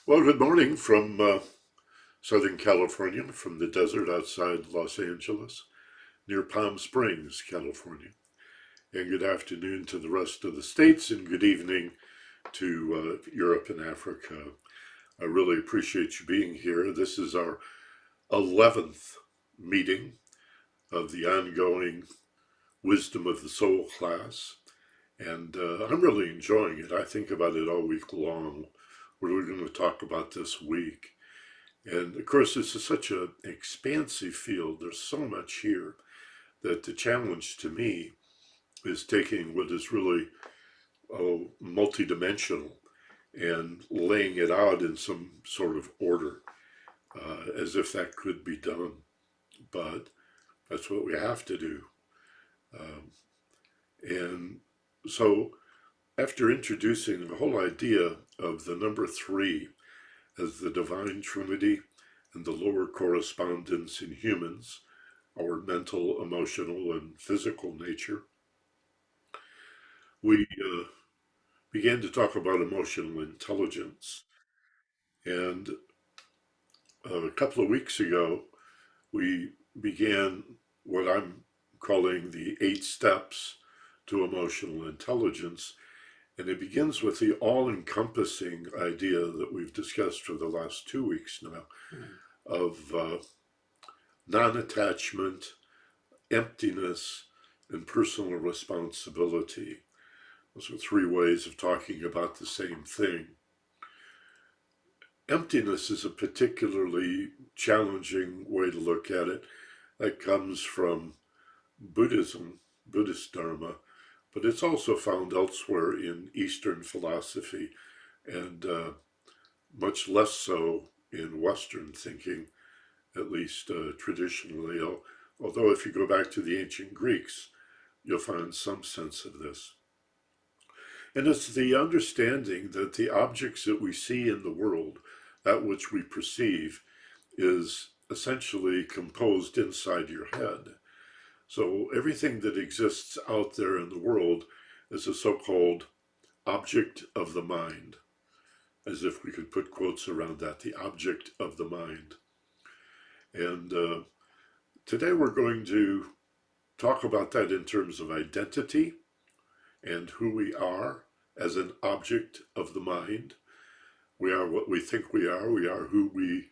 Well, good morning from Southern California, from the desert outside Los Angeles, near Palm Springs, California. And good afternoon to the rest of the states, and good evening to Europe and Africa. I really appreciate you being here. This is our 11th meeting of the ongoing Wisdom of the Soul class, and I'm really enjoying it. I think about it all week long. What are we going to talk about this week? And of course, this is such an expansive field. There's so much here that the challenge to me is taking what is really multidimensional and laying it out in some sort of order, as if that could be done. But that's what we have to do. Um, and so, after introducing the whole idea of the number three as the divine trinity and the lower correspondence in humans, our mental, emotional, and physical nature, we began to talk about emotional intelligence. And a couple of weeks ago, we began what I'm calling the 8 steps to emotional intelligence. And it begins with the all encompassing idea that we've discussed for the last 2 weeks now of non attachment, emptiness, and personal responsibility. Those are 3 ways of talking about the same thing. Emptiness is a particularly challenging way to look at it. That comes from Buddhism, Buddhist Dharma, but it's also found elsewhere in Eastern philosophy and much less so in Western thinking, at least traditionally. Although, if you go back to the ancient Greeks, you'll find some sense of this. And it's the understanding that the objects that we see in the world, that which we perceive, is essentially composed inside your head. So everything that exists out there in the world is a so-called object of the mind, as if we could put quotes around that, the object of the mind. And today we're going to talk about that in terms of identity and who we are as an object of the mind. We are what we think we are. We are who we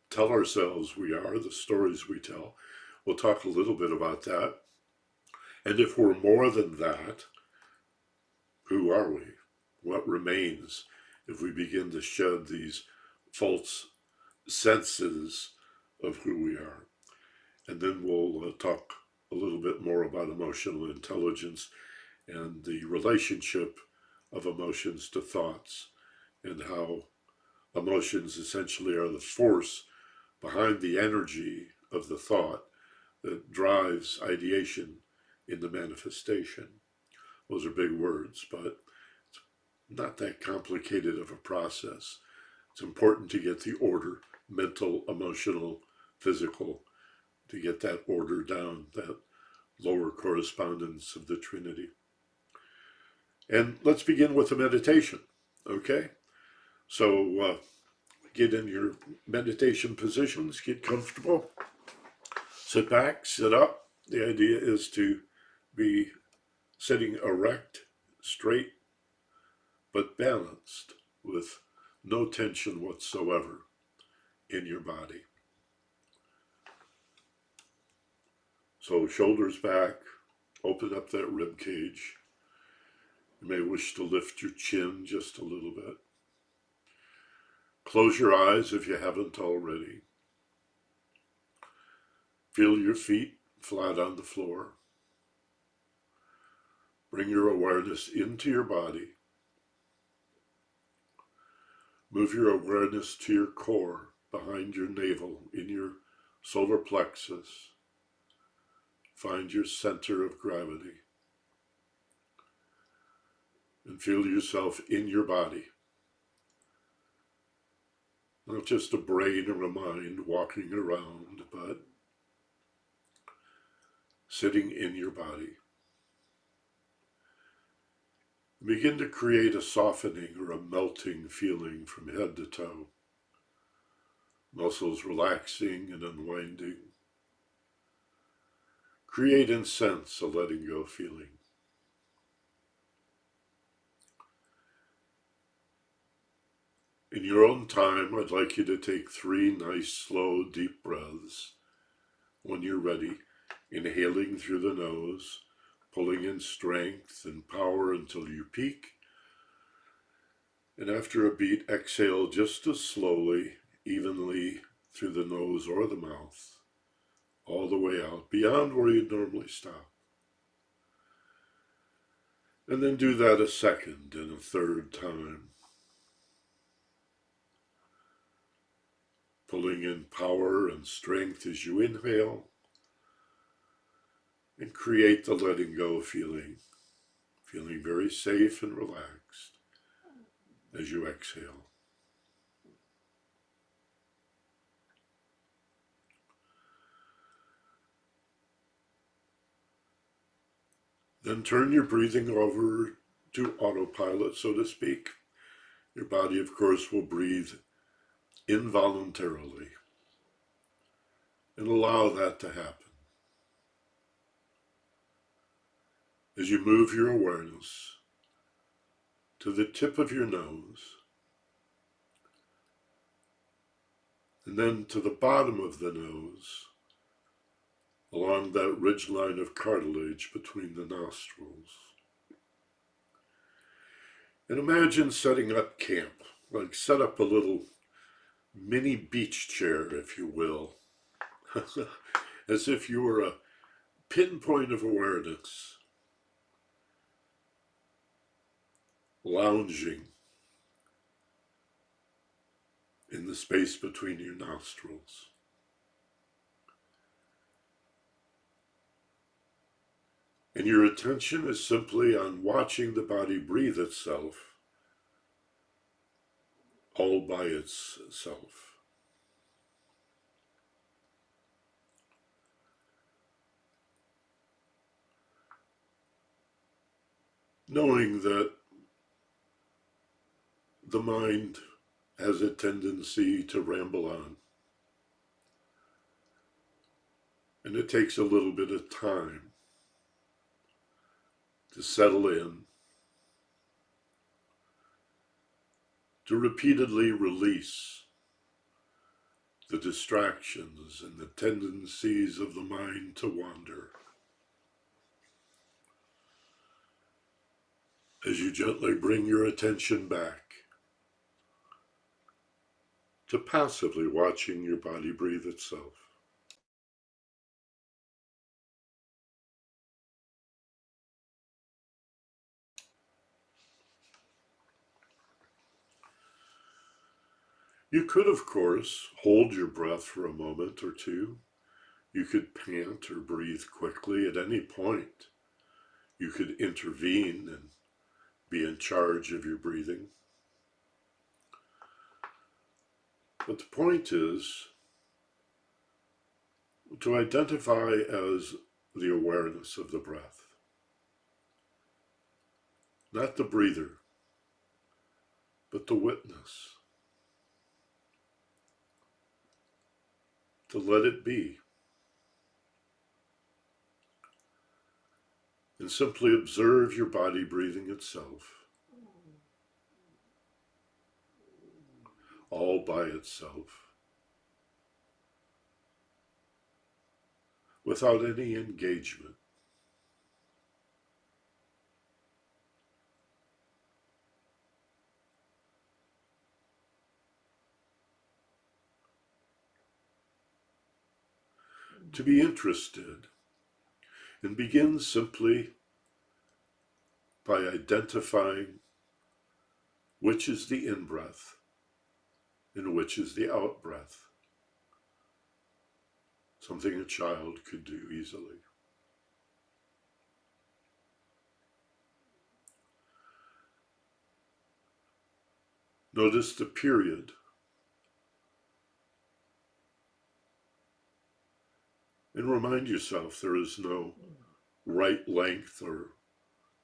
tell ourselves we are, the stories we tell. We'll talk a little bit about that. And if we're more than that, who are we? What remains if we begin to shed these false senses of who we are? And then we'll talk a little bit more about emotional intelligence and the relationship of emotions to thoughts, and how emotions essentially are the force behind the energy of the thought that drives ideation into manifestation. Those are big words, but it's not that complicated of a process. It's important to get the order, mental, emotional, physical, to get that order down, that lower correspondence of the Trinity. And let's begin with a meditation, okay? So get in your meditation positions, get comfortable, sit back, sit up. The idea is to be sitting erect, straight, but balanced with no tension whatsoever in your body. So shoulders back, open up that rib cage. You may wish to lift your chin just a little bit. Close your eyes if you haven't already. Feel your feet flat on the floor. Bring your awareness into your body. Move your awareness to your core, behind your navel, in your solar plexus. Find your center of gravity. And feel yourself in your body. Not just a brain or a mind walking around, but sitting in your body. Begin to create a softening or a melting feeling from head to toe. Muscles relaxing and unwinding. Create and sense a letting go feeling. In your own time, I'd like you to take 3 nice, slow, deep breaths. When you're ready, inhaling through the nose, pulling in strength and power until you peak. And after a beat, exhale just as slowly, evenly through the nose or the mouth, all the way out, beyond where you'd normally stop. And then do that a second and a third time. Pulling in power and strength as you inhale, and create the letting go feeling very safe and relaxed as you exhale. Then turn your breathing over to autopilot, so to speak. Your body, of course, will breathe involuntarily, and allow that to happen. As you move your awareness to the tip of your nose, and then to the bottom of the nose, along that ridgeline of cartilage between the nostrils. And imagine setting up camp, like set up a little mini beach chair, if you will, as if you were a pinpoint of awareness, lounging in the space between your nostrils. And your attention is simply on watching the body breathe itself, all by itself. Knowing that the mind has a tendency to ramble on, and it takes a little bit of time to settle in, to repeatedly release the distractions and the tendencies of the mind to wander. As you gently bring your attention back to passively watching your body breathe itself. You could, of course, hold your breath for a moment or two. You could pant or breathe quickly at any point. You could intervene and be in charge of your breathing. But the point is to identify as the awareness of the breath, not the breather, but the witness. To let it be. And simply observe your body breathing itself, all by itself, without any engagement. To be interested, and begin simply by identifying which is the in-breath and which is the out-breath. Something a child could do easily. Notice the period. And remind yourself there is no right length or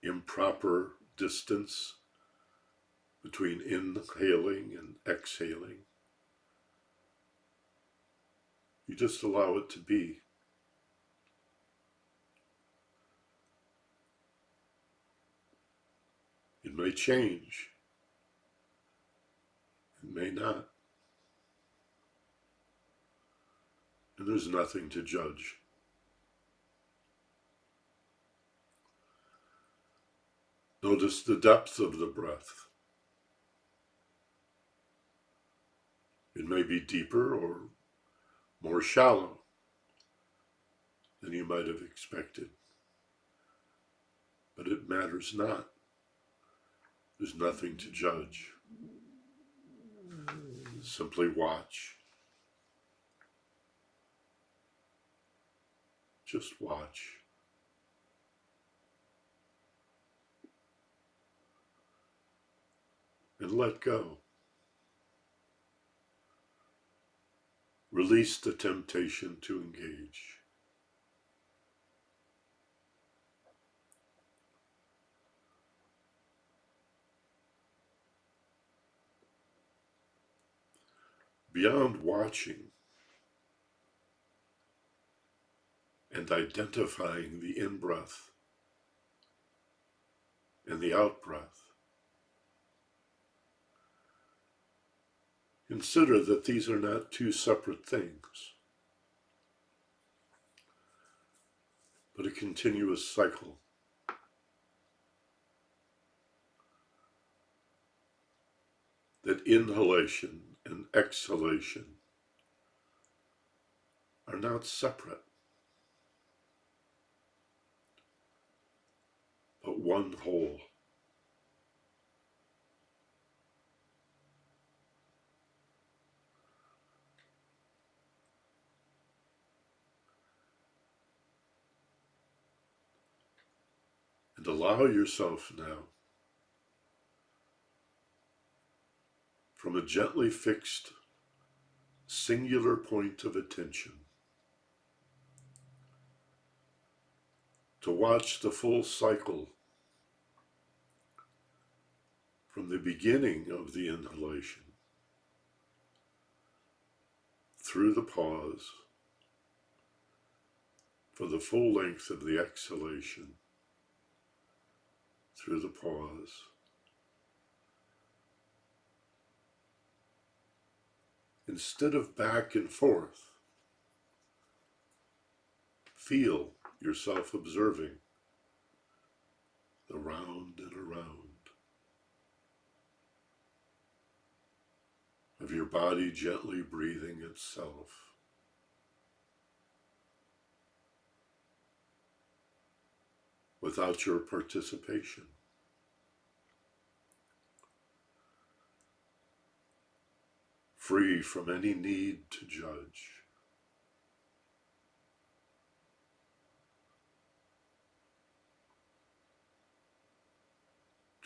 improper distance between inhaling and exhaling. You just allow it to be. It may change. It may not. And there's nothing to judge. Notice the depth of the breath. It may be deeper or more shallow than you might have expected. But it matters not. There's nothing to judge. Simply watch. Just watch. And let go. Release the temptation to engage. Beyond watching and identifying the in-breath and the out-breath, consider that these are not two separate things, but a continuous cycle. That inhalation and exhalation are not separate, but one whole. And allow yourself now, from a gently fixed, singular point of attention, to watch the full cycle from the beginning of the inhalation, through the pause, for the full length of the exhalation, through the pause. Instead of back and forth, feel yourself observing the round and around of your body gently breathing itself. Without your participation. Free from any need to judge.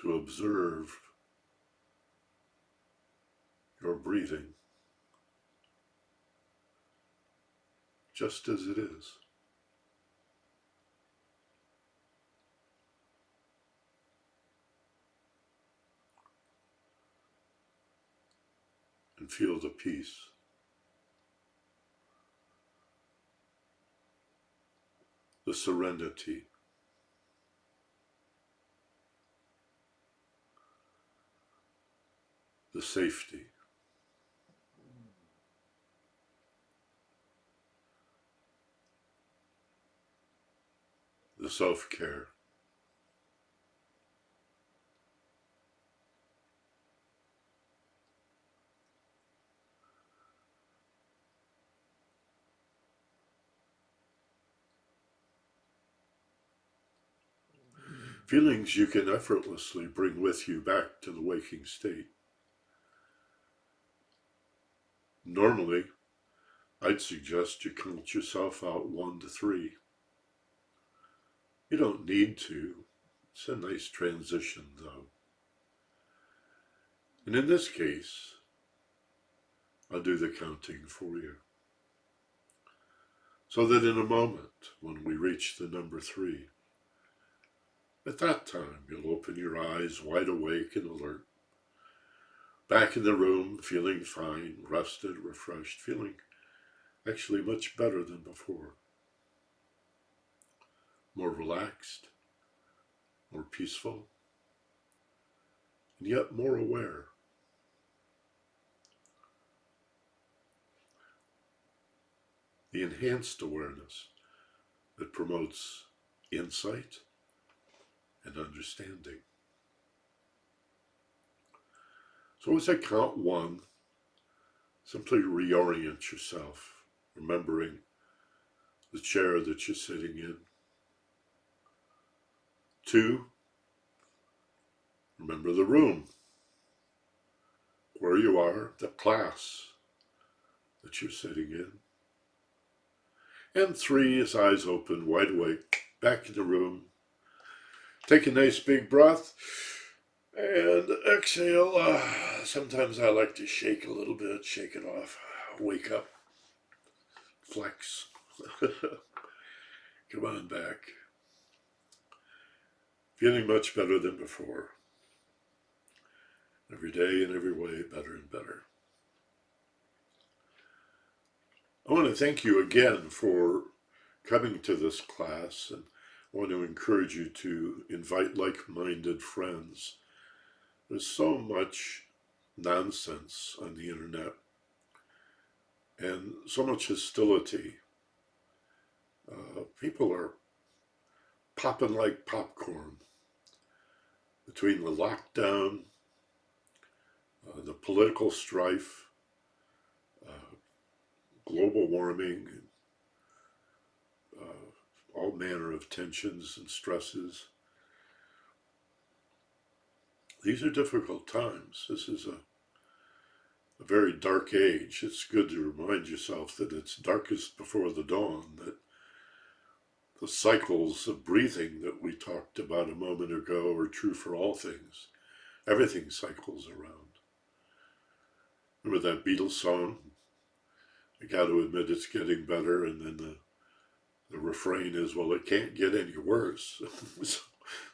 To observe your breathing just as it is. And feel the peace. The serenity. The safety. The self-care. Feelings you can effortlessly bring with you back to the waking state. Normally, I'd suggest you count yourself out 1 to 3. You don't need to. It's a nice transition, though. And in this case, I'll do the counting for you. So that in a moment, when we reach the number 3, At that time, you'll open your eyes wide awake and alert. Back in the room, feeling fine, rested, refreshed, feeling actually much better than before. More relaxed, more peaceful, and yet more aware. The enhanced awareness that promotes insight and understanding. So as I count one, simply reorient yourself, remembering the chair that you're sitting in. 2, remember the room, where you are, the class that you're sitting in. And 3, as eyes open, wide awake, back in the room. Take a nice big breath and exhale. Sometimes I like to shake a little bit, shake it off, wake up, flex. Come on back. Feeling much better than before. Every day in every way, better and better. I want to thank you again for coming to this class, and I want to encourage you to invite like-minded friends. There's so much nonsense on the internet and so much hostility. People are popping like popcorn between the lockdown, the political strife, global warming, all manner of tensions and stresses. These are difficult times. This is a very dark age. It's good to remind yourself that it's darkest before the dawn, that the cycles of breathing that we talked about a moment ago are true for all things. Everything cycles around. Remember that Beatles song? I got to admit it's getting better, and then the refrain is, well, it can't get any worse.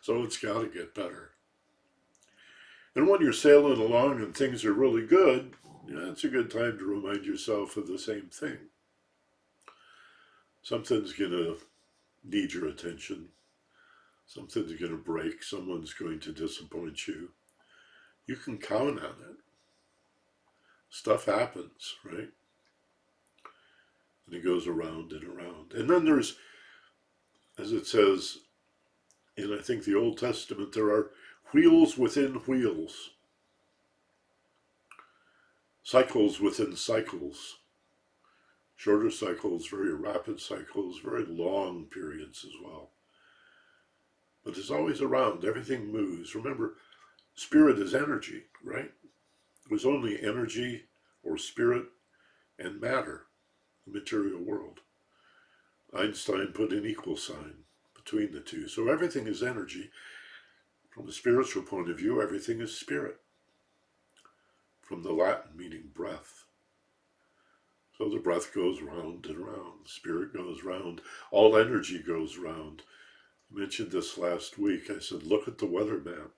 So it's got to get better. And when you're sailing along and things are really good, it's a good time to remind yourself of the same thing. Something's going to need your attention. Something's going to break. Someone's going to disappoint you. You can count on it. Stuff happens, right? And it goes around and around. And then there's, as it says in, I think, the Old Testament, there are wheels within wheels. Cycles within cycles. Shorter cycles, very rapid cycles, very long periods as well. But it's always around. Everything moves. Remember, spirit is energy, right? There's only energy or spirit and matter, the material world. Einstein put an equal sign between the two. So everything is energy. From a spiritual point of view, everything is spirit. From the Latin meaning breath. So the breath goes round and round. The spirit goes round. All energy goes round. I mentioned this last week. I said, look at the weather map.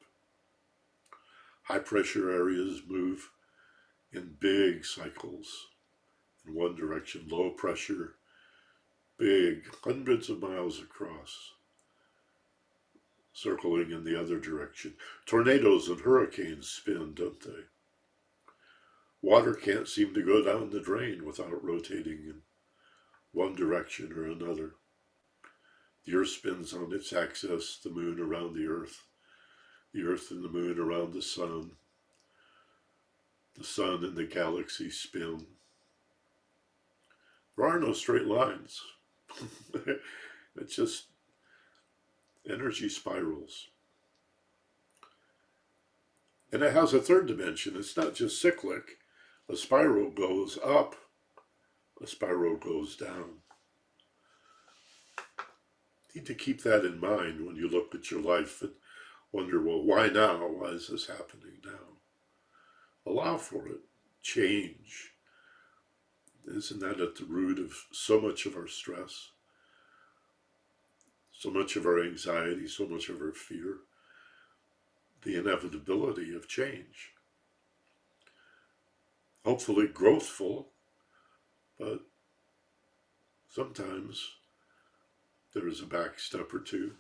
High pressure areas move in big cycles in one direction. Low pressure, big, hundreds of miles across, circling in the other direction. Tornadoes and hurricanes spin, don't they? Water can't seem to go down the drain without rotating in one direction or another. The Earth spins on its axis, the moon around the Earth and the moon around the sun and the galaxy spin. There are no straight lines. It's just energy spirals. And it has a third dimension. It's not just cyclic. A spiral goes up, a spiral goes down. You need to keep that in mind when you look at your life and wonder, well, why now? Why is this happening now? Allow for it. Change. Isn't that at the root of so much of our stress? so much of our anxiety, so much of our fear, the inevitability of change. Hopefully growthful, but sometimes there is a back step or two.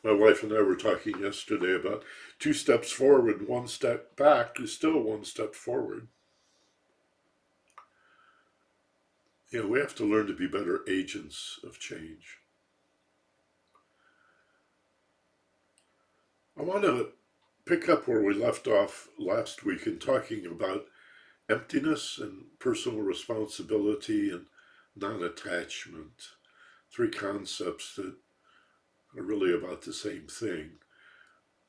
My wife and I were talking yesterday about 2 steps forward, 1 step back is still 1 step forward. You know, we have to learn to be better agents of change. I want to pick up where we left off last week in talking about emptiness and personal responsibility and non-attachment. 3 concepts that are really about the same thing,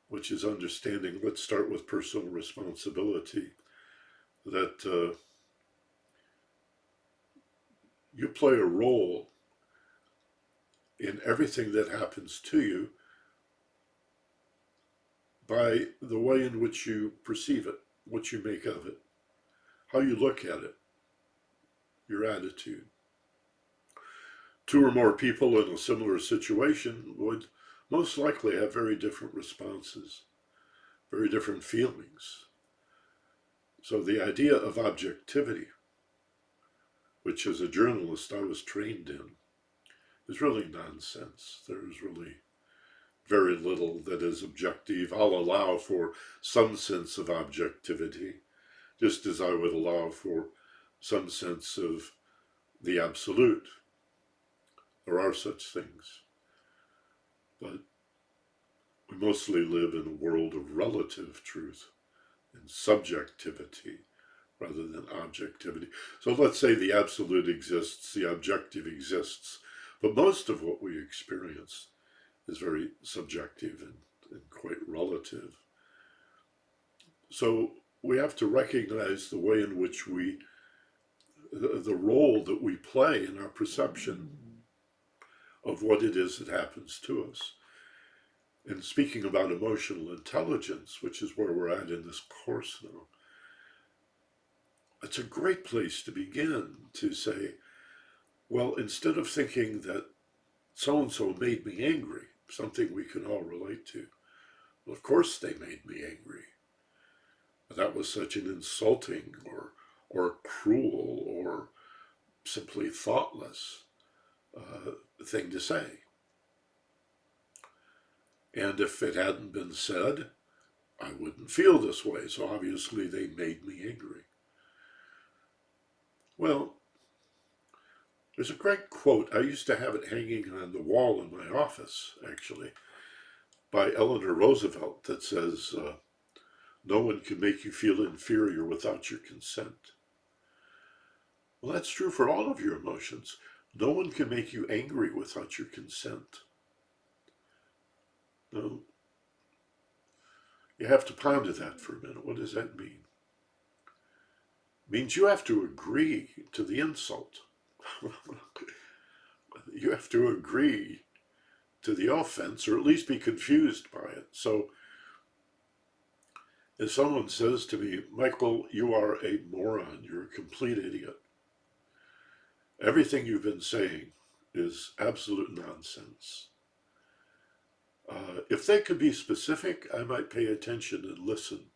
which is understanding, let's start with personal responsibility, that you play a role in everything that happens to you by the way in which you perceive it, what you make of it, how you look at it, your attitude. 2 or more people in a similar situation would most likely have very different responses, very different feelings. So the idea of objectivity, which as a journalist I was trained in, is really nonsense. There's really very little that is objective. I'll allow for some sense of objectivity, just as I would allow for some sense of the absolute. There are such things. But we mostly live in a world of relative truth and subjectivity rather than objectivity. So let's say the absolute exists, the objective exists, but most of what we experience is very subjective and quite relative. So we have to recognize the way in which the role that we play in our perception of what it is that happens to us. And speaking about emotional intelligence, which is where we're at in this course now, it's a great place to begin to say, well, instead of thinking that so-and-so made me angry, something we can all relate to, well, of course they made me angry. That was such an insulting or cruel or simply thoughtless thing to say. And if it hadn't been said, I wouldn't feel this way. So obviously they made me angry. Well, there's a great quote. I used to have it hanging on the wall in my office, actually, by Eleanor Roosevelt that says, no one can make you feel inferior without your consent. Well, that's true for all of your emotions. No one can make you angry without your consent. No. You have to ponder that for a minute. What does that mean? It means you have to agree to the insult. You have to agree to the offense, or at least be confused by it. So if someone says to me, Michael, you are a moron, you're a complete idiot, everything you've been saying is absolute nonsense. If they could be specific, I might pay attention and listen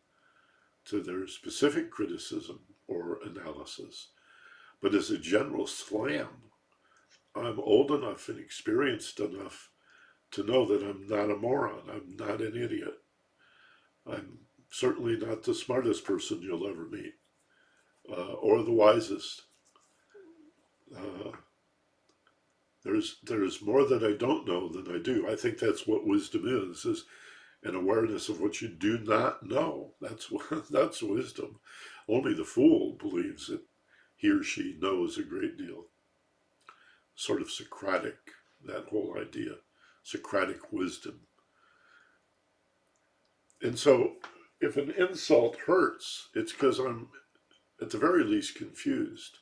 to their specific criticism or analysis. But as a general slam, I'm old enough and experienced enough to know that I'm not a moron. I'm not an idiot. I'm certainly not the smartest person you'll ever meet, or the wisest. There's more that I don't know than I do. I think that's what wisdom is an awareness of what you do not know. That's wisdom. Only the fool believes that he or she knows a great deal. Sort of Socratic, that whole idea, Socratic wisdom. And so if an insult hurts, it's because I'm at the very least confused.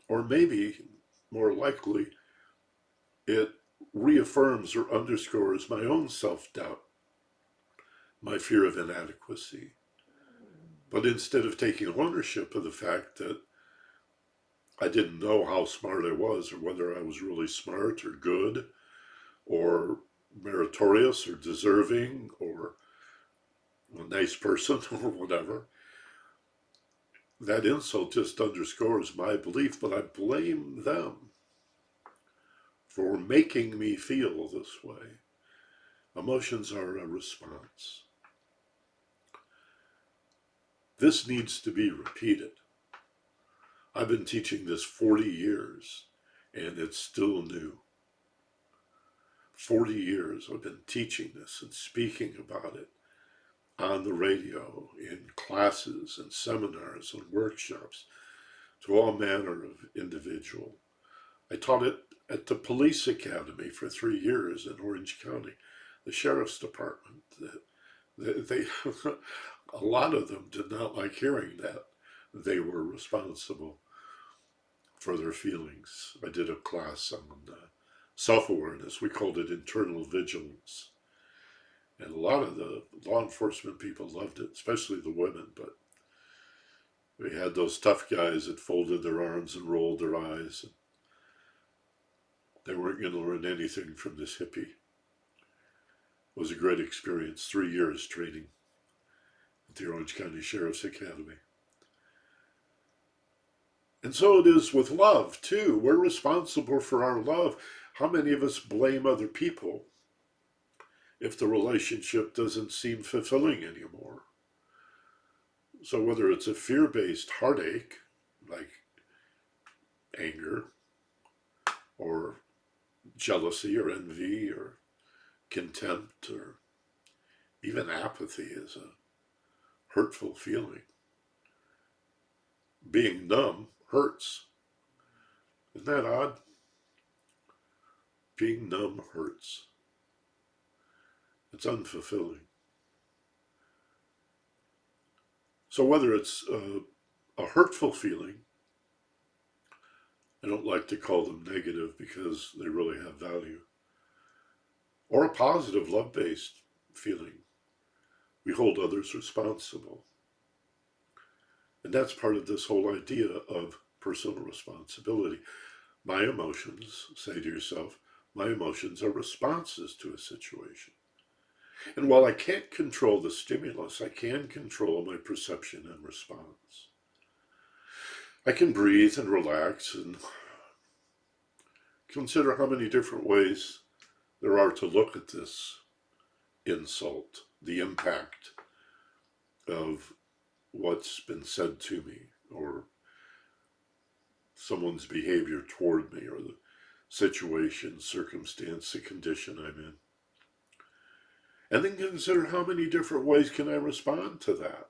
Or maybe, more likely, it reaffirms or underscores my own self-doubt, my fear of inadequacy. But instead of taking ownership of the fact that I didn't know how smart I was, or whether I was really smart or good or meritorious or deserving or a nice person or whatever. That insult just underscores my belief, but I blame them for making me feel this way. Emotions are a response. This needs to be repeated. I've been teaching this 40 years, and it's still new. 40 years I've been teaching this and speaking about it on the radio, in classes and seminars and workshops, to all manner of individual. I taught it at the police academy for 3 years in Orange County, the sheriff's department. They a lot of them did not like hearing that they were responsible for their feelings. I did a class on self-awareness. We called it internal vigilance. And a lot of the law enforcement people loved it, especially the women, but we had those tough guys that folded their arms and rolled their eyes. And they weren't going to learn anything from this hippie. It was a great experience, 3 years training at the Orange County Sheriff's Academy. And so it is with love, too. We're responsible for our love. How many of us blame other people if the relationship doesn't seem fulfilling anymore? So whether it's a fear-based heartache, like anger, or jealousy, or envy, or contempt, or even apathy is a hurtful feeling. Being numb hurts. Isn't that odd? Being numb hurts. It's unfulfilling. So whether it's a hurtful feeling, I don't like to call them negative because they really have value, or a positive love-based feeling, we hold others responsible. And that's part of this whole idea of personal responsibility. My emotions, say to yourself, my emotions are responses to a situation. And while I can't control the stimulus, I can control my perception and response. I can breathe and relax and consider how many different ways there are to look at this insult, the impact of what's been said to me, or someone's behavior toward me, or the situation, circumstance, the condition I'm in. And then consider how many different ways can I respond to that.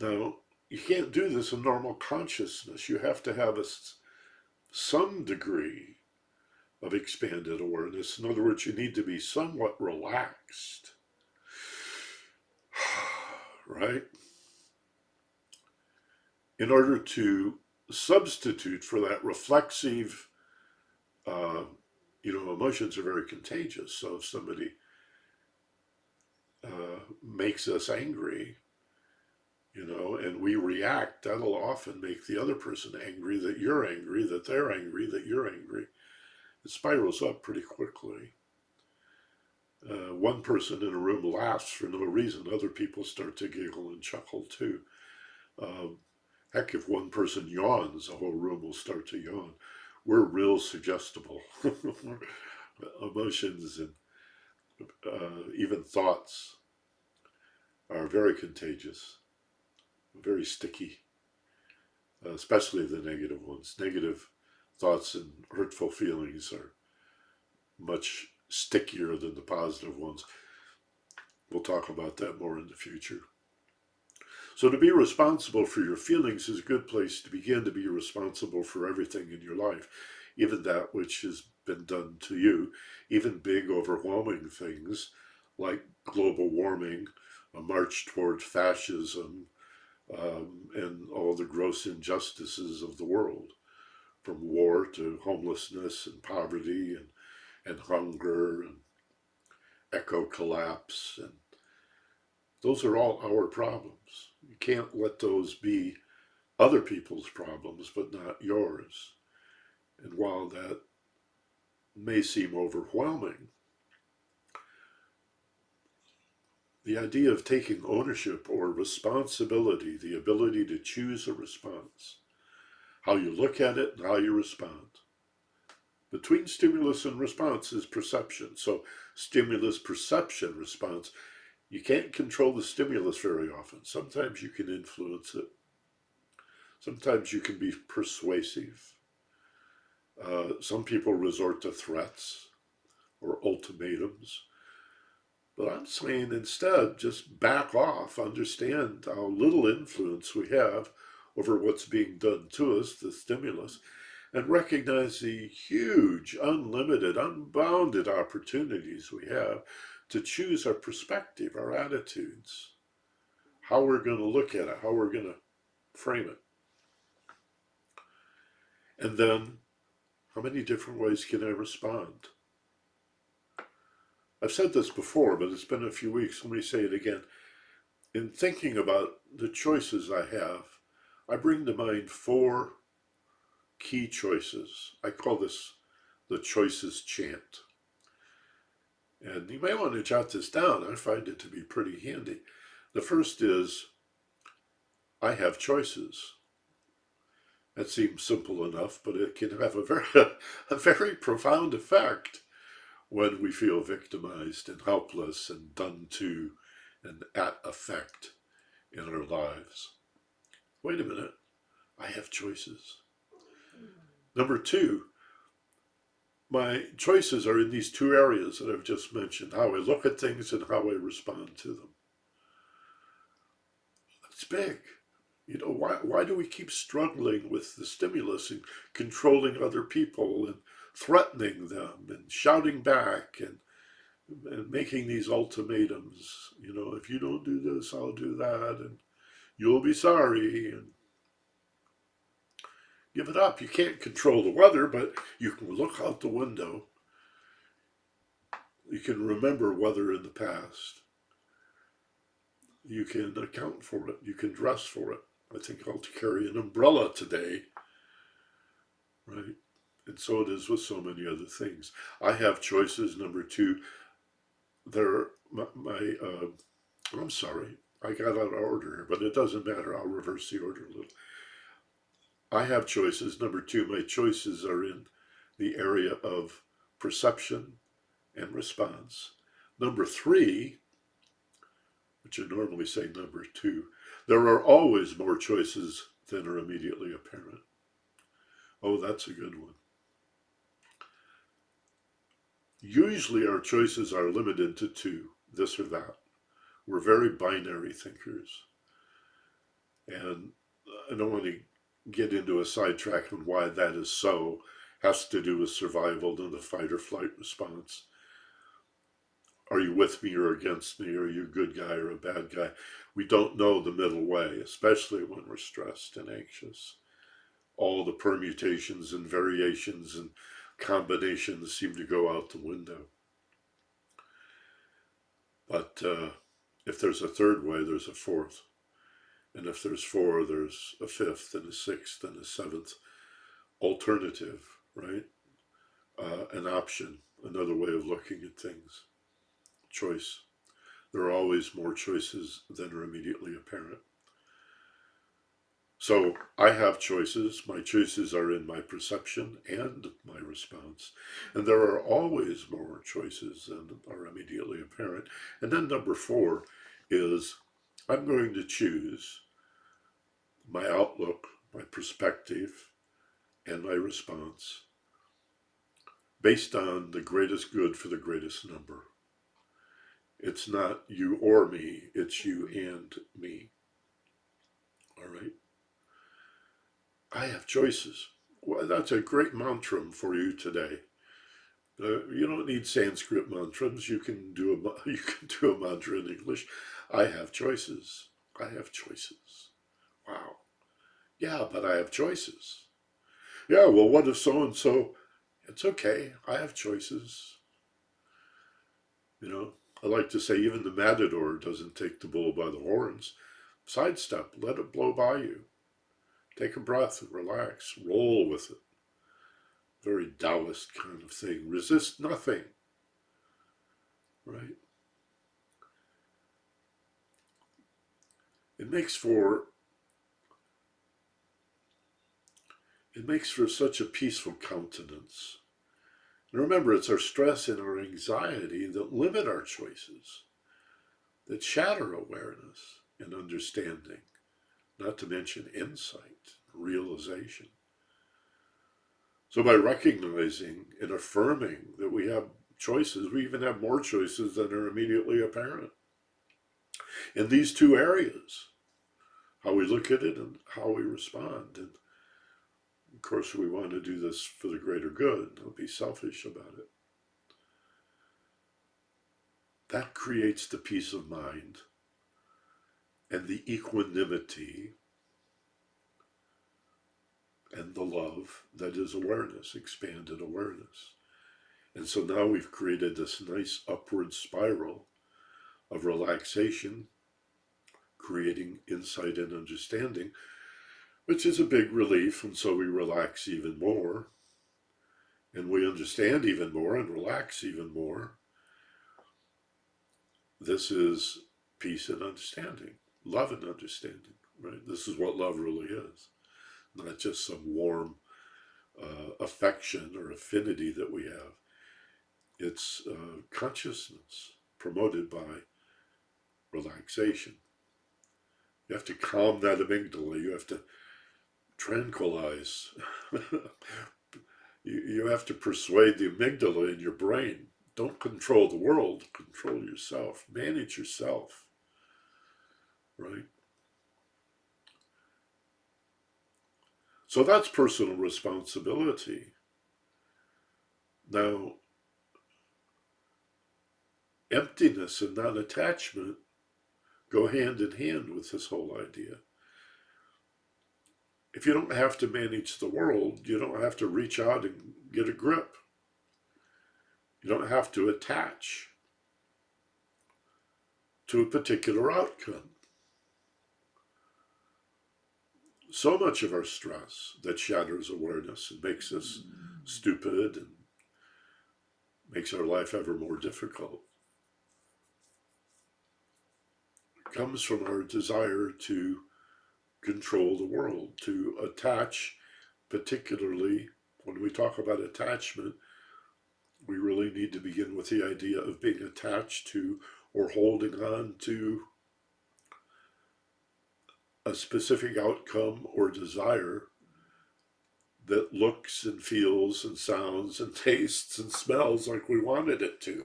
Now, you can't do this in normal consciousness. You have to have some degree of expanded awareness. In other words, you need to be somewhat relaxed, right? In order to substitute for that reflexive, emotions are very contagious. So if somebody makes us angry, and we react, that'll often make the other person angry that you're angry, that they're angry, that you're angry. It spirals up pretty quickly. One person in a room laughs for no reason, other people start to giggle and chuckle too. Heck, if one person yawns, the whole room will start to yawn. We're real suggestible. Emotions and even thoughts are very contagious, very sticky, especially the negative ones. Negative thoughts and hurtful feelings are much stickier than the positive ones. We'll talk about that more in the future. So to be responsible for your feelings is a good place to begin to be responsible for everything in your life, even that which has been done to you, even big overwhelming things like global warming, a march toward fascism, and all the gross injustices of the world, from war to homelessness and poverty and hunger and eco collapse. And those are all our problems. You can't let those be other people's problems, but not yours. And while that may seem overwhelming, the idea of taking ownership or responsibility, the ability to choose a response, how you look at it and how you respond. Between stimulus and response is perception. So stimulus, perception, response. You can't control the stimulus very often. Sometimes you can influence it. Sometimes you can be persuasive. Some people resort to threats or ultimatums. But I'm saying instead, just back off, understand how little influence we have over what's being done to us, the stimulus, and recognize the huge, unlimited, unbounded opportunities we have to choose our perspective, our attitudes, how we're going to look at it, how we're going to frame it. And then, how many different ways can I respond? I've said this before, but it's been a few weeks. Let me say it again. In thinking about the choices I have, I bring to mind 4 key choices. I call this the Choices Chant. And you may want to jot this down. I find it to be pretty handy. The first is, I have choices. That seems simple enough, but it can have a very profound effect when we feel victimized and helpless and done to and at effect in our lives. Wait a minute, I have choices. Number 2, my choices are in these 2 areas that I've just mentioned, how I look at things and how I respond to them. That's big. You know, why do we keep struggling with the stimulus and controlling other people and threatening them and shouting back and making these ultimatums? You know, if you don't do this, I'll do that, and you'll be sorry, and give it up. You can't control the weather, but you can look out the window. You can remember weather in the past. You can account for it. You can dress for it. I think I'll carry an umbrella today, right? And so it is with so many other things. I have choices. Number 2, I'm sorry, I got out of order here, but it doesn't matter. I'll reverse the order a little. I have choices. Number 2, my choices are in the area of perception and response. Number 3, which I normally say number 2, there are always more choices than are immediately apparent. Oh, that's a good one. Usually our choices are limited to 2, this or that. We're very binary thinkers. And I don't want to get into a sidetrack on why that is so. Has to do with survival and the fight or flight response. Are you with me or against me? Are you a good guy or a bad guy? We don't know the middle way, especially when we're stressed and anxious. All the permutations and variations and combinations seem to go out the window. But if there's a 3rd way, there's a 4th. And if there's 4, there's a 5th and a 6th and a 7th alternative, right? An option, another way of looking at things. Choice. There are always more choices than are immediately apparent. So I have choices. My choices are in my perception and my response. And there are always more choices than are immediately apparent. And then number 4 is, I'm going to choose my outlook, my perspective, and my response based on the greatest good for the greatest number. It's not you or me, it's you and me. All right? I have choices. Well, that's a great mantra for you today. You don't need Sanskrit mantras. You can do a mantra in English. I have choices. I have choices. Wow. Yeah, but I have choices. Yeah, well, what if so and so? It's okay. I have choices. You know, I like to say even the matador doesn't take the bull by the horns. Sidestep. Let it blow by you. Take a breath and relax. Roll with it. Very Taoist kind of thing. Resist nothing. Right? It makes for such a peaceful countenance. And remember, it's our stress and our anxiety that limit our choices, that shatter awareness and understanding, not to mention insight, realization. So by recognizing and affirming that we have choices, we even have more choices than are immediately apparent in these two areas, how we look at it and how we respond. And of course, we want to do this for the greater good. Don't be selfish about it. That creates the peace of mind and the equanimity and the love that is awareness, expanded awareness. And so now we've created this nice upward spiral of relaxation, creating insight and understanding, which is a big relief. And so we relax even more, and we understand even more and relax even more. This is peace and understanding, love and understanding, right? This is what love really is, not just some warm affection or affinity that we have. It's consciousness promoted by relaxation. You have to calm that amygdala. You have to tranquilize. you have to persuade the amygdala in your brain. Don't control the world, control yourself. Manage yourself, right? So that's personal responsibility. Now, emptiness and non-attachment go hand in hand with this whole idea. If you don't have to manage the world, you don't have to reach out and get a grip. You don't have to attach to a particular outcome. So much of our stress that shatters awareness and makes us stupid and makes our life ever more difficult comes from our desire to control the world, to attach. Particularly when we talk about attachment, we really need to begin with the idea of being attached to or holding on to a specific outcome or desire that looks and feels and sounds and tastes and smells like we wanted it to.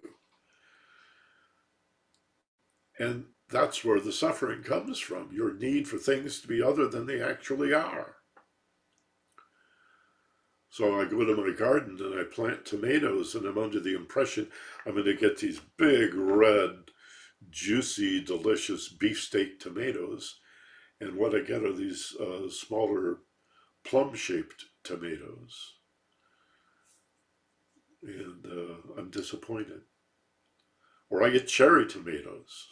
And that's where the suffering comes from, your need for things to be other than they actually are. So I go to my garden and I plant tomatoes, and I'm under the impression I'm going to get these big, red, juicy, delicious beefsteak tomatoes. And what I get are these smaller plum-shaped tomatoes. And I'm disappointed. Or I get cherry tomatoes.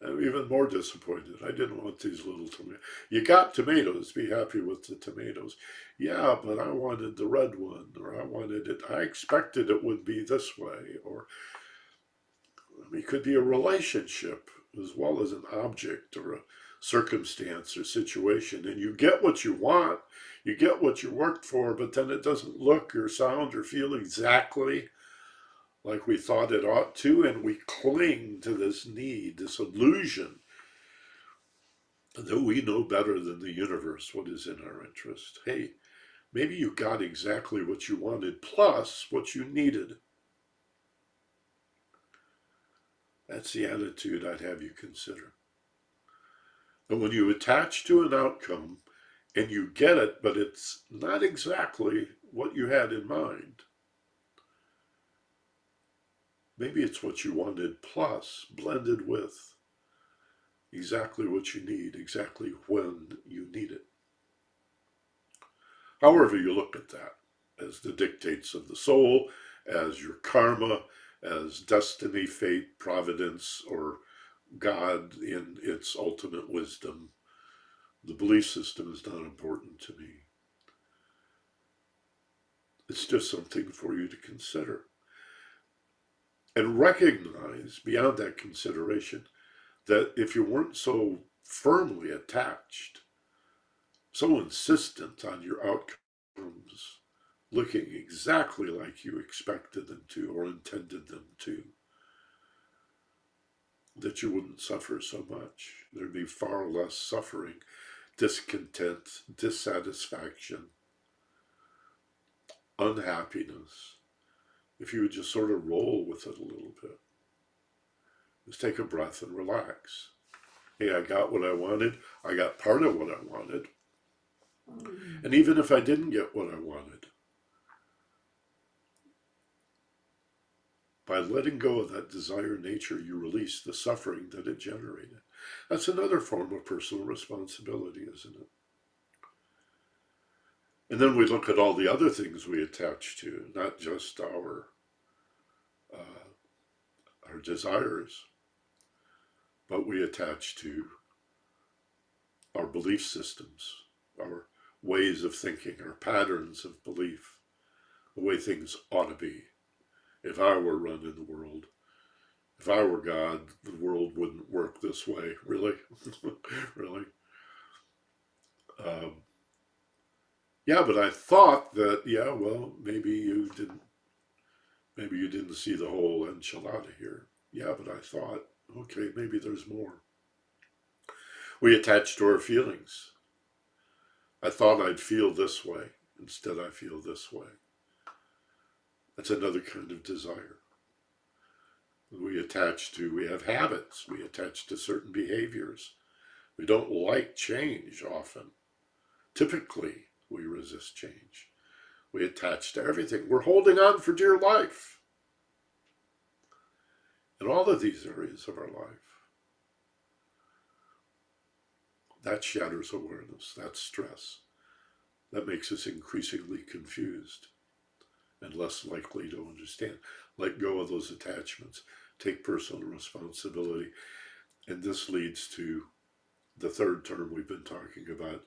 I'm even more disappointed. I didn't want these little tomatoes. You got tomatoes, be happy with the tomatoes. Yeah, but I wanted the red one, or I expected it would be this way. Or it could be a relationship as well as an object or a circumstance or situation. And you get what you want, you get what you worked for, but then it doesn't look or sound or feel exactly like we thought it ought to, and we cling to this need, this illusion that we know better than the universe what is in our interest. Hey, maybe you got exactly what you wanted plus what you needed. That's the attitude I'd have you consider. And when you attach to an outcome and you get it, but it's not exactly what you had in mind, maybe it's what you wanted plus blended with exactly what you need, exactly when you need it. However you look at that, as the dictates of the soul, as your karma, as destiny, fate, providence, or God in its ultimate wisdom, The belief system is not important to me. It's just something for you to consider. And recognize beyond that consideration that if you weren't so firmly attached, so insistent on your outcomes looking exactly like you expected them to or intended them to, that you wouldn't suffer so much. There'd be far less suffering, discontent, dissatisfaction, unhappiness, if you would just sort of roll with it a little bit. Just take a breath and relax. Hey, I got what I wanted. I got part of what I wanted. And even if I didn't get what I wanted, by letting go of that desire nature, you release the suffering that it generated. That's another form of personal responsibility, isn't it? And then we look at all the other things we attach to, not just our desires, but we attach to our belief systems, our ways of thinking, our patterns of belief, the way things ought to be. If I were running the world, if I were God, the world wouldn't work this way. Really? Really? Yeah, but I thought that, yeah, well, maybe you didn't see the whole enchilada here. Yeah, but I thought, okay, maybe there's more. We attach to our feelings. I thought I'd feel this way. Instead, I feel this way. That's another kind of desire. We have habits. We attach to certain behaviors. We don't like change often. Typically, we resist change. We attach to everything. We're holding on for dear life in all of these areas of our life. That shatters awareness. That's stress. That makes us increasingly confused and less likely to understand. Let go of those attachments. Take personal responsibility. And this leads to the third term we've been talking about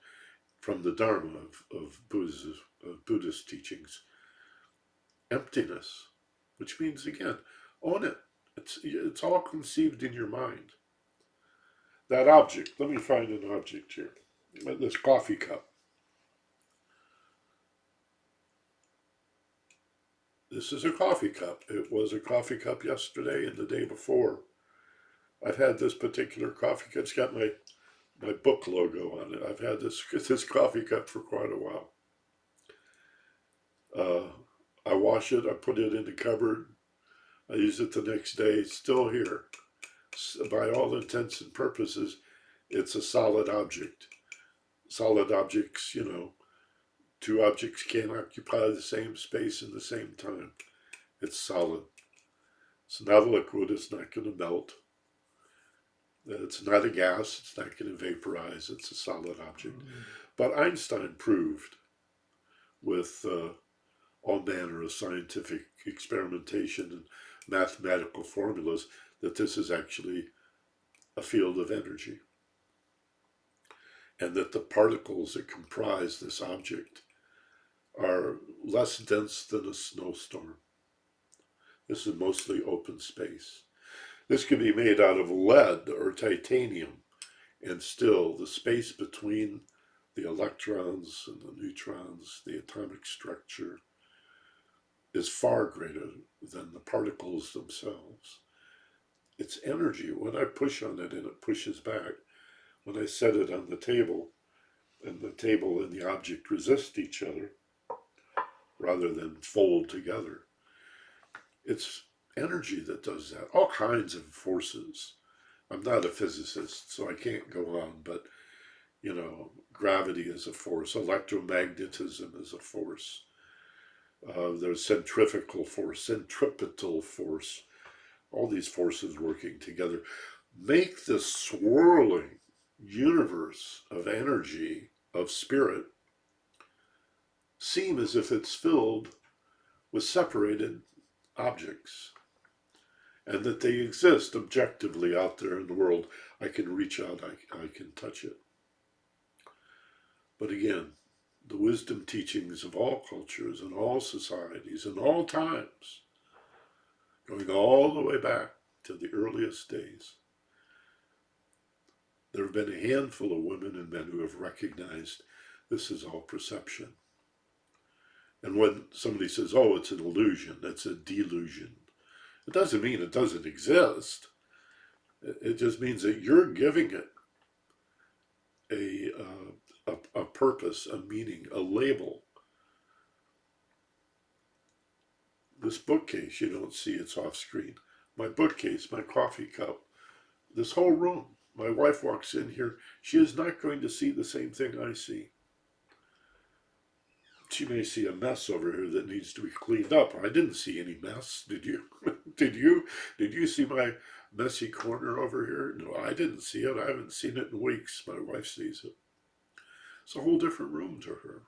from the Dharma of Buddhist teachings. Emptiness, which means, again, own it. It's all conceived in your mind. That object, let me find an object here. This coffee cup. This is a coffee cup. It was a coffee cup yesterday and the day before. I've had this particular coffee cup. It's got my book logo on it. I've had this coffee cup for quite a while. I wash it. I put it in the cupboard. I use it the next day. It's still here. By all intents and purposes, it's a solid object. Solid objects, two objects can't occupy the same space in the same time. It's solid. It's not a liquid. It's not going to melt. It's not a gas. It's not going to vaporize. It's a solid object. But Einstein proved with all manner of scientific experimentation and mathematical formulas that this is actually a field of energy. And that the particles that comprise this object are less dense than a snowstorm. This is mostly open space. This can be made out of lead or titanium, and still the space between the electrons and the neutrons, the atomic structure, is far greater than the particles themselves. It's energy. When I push on it and it pushes back, when I set it on the table, and the table and the object resist each other, rather than fold together, it's energy that does that. All kinds of forces. I'm not a physicist, so I can't go on, but, gravity is a force. Electromagnetism is a force. There's centrifugal force, centripetal force. All these forces working together make this swirling universe of energy, of spirit, seem as if it's filled with separated objects, and that they exist objectively out there in the world. I can reach out, I can touch it. But again, the wisdom teachings of all cultures and all societies and all times, going all the way back to the earliest days, there have been a handful of women and men who have recognized this is all perception. And when somebody says, oh, it's an illusion, it's a delusion, it doesn't mean it doesn't exist. It just means that you're giving it a purpose, a meaning, a label. This bookcase, you don't see, it's off screen. My bookcase, my coffee cup, this whole room. My wife walks in here, she is not going to see the same thing I see. She may see a mess over here that needs to be cleaned up. I didn't see any mess. Did you? Did you see my messy corner over here? No, I didn't see it. I haven't seen it in weeks. My wife sees it. It's a whole different room to her.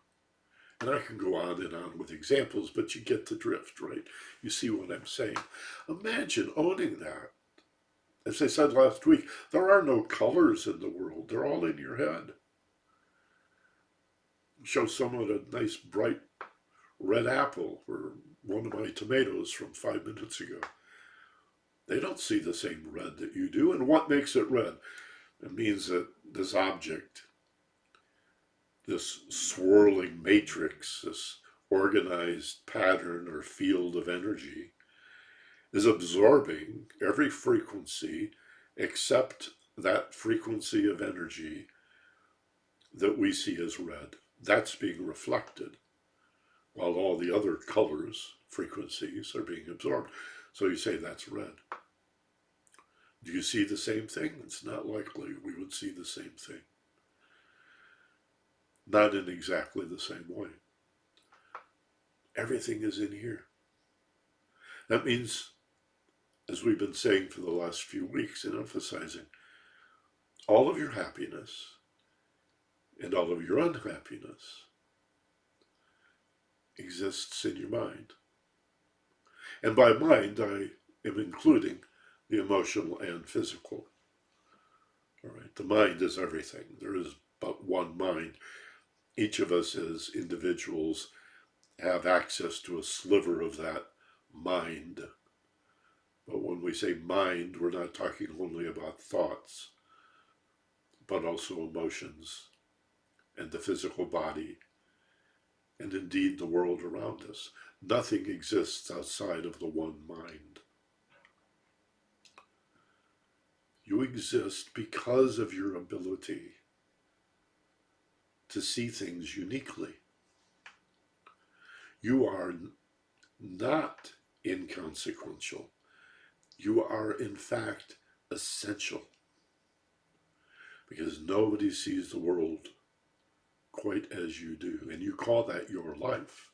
And I can go on and on with examples, but you get the drift, right? You see what I'm saying. Imagine owning that. As I said last week, there are no colors in the world. They're all in your head. Show someone a nice bright red apple or one of my tomatoes from 5 minutes ago. They don't see the same red that you do. And what makes it red? It means that this object, this swirling matrix, this organized pattern or field of energy, is absorbing every frequency except that frequency of energy that we see as red. That's being reflected, while all the other colors, frequencies, are being absorbed. So you say that's red. Do you see the same thing? It's not likely we would see the same thing. Not in exactly the same way. Everything is in here. That means, as we've been saying for the last few weeks and emphasizing, all of your happiness and all of your unhappiness exists in your mind. And by mind, I am including the emotional and physical. All right, the mind is everything. There is but one mind. Each of us as individuals have access to a sliver of that mind. But when we say mind, we're not talking only about thoughts, but also emotions and the physical body, and indeed the world around us. Nothing exists outside of the one mind. You exist because of your ability to see things uniquely. You are not inconsequential. You are, in fact, essential. Because nobody sees the world quite as you do. And you call that your life.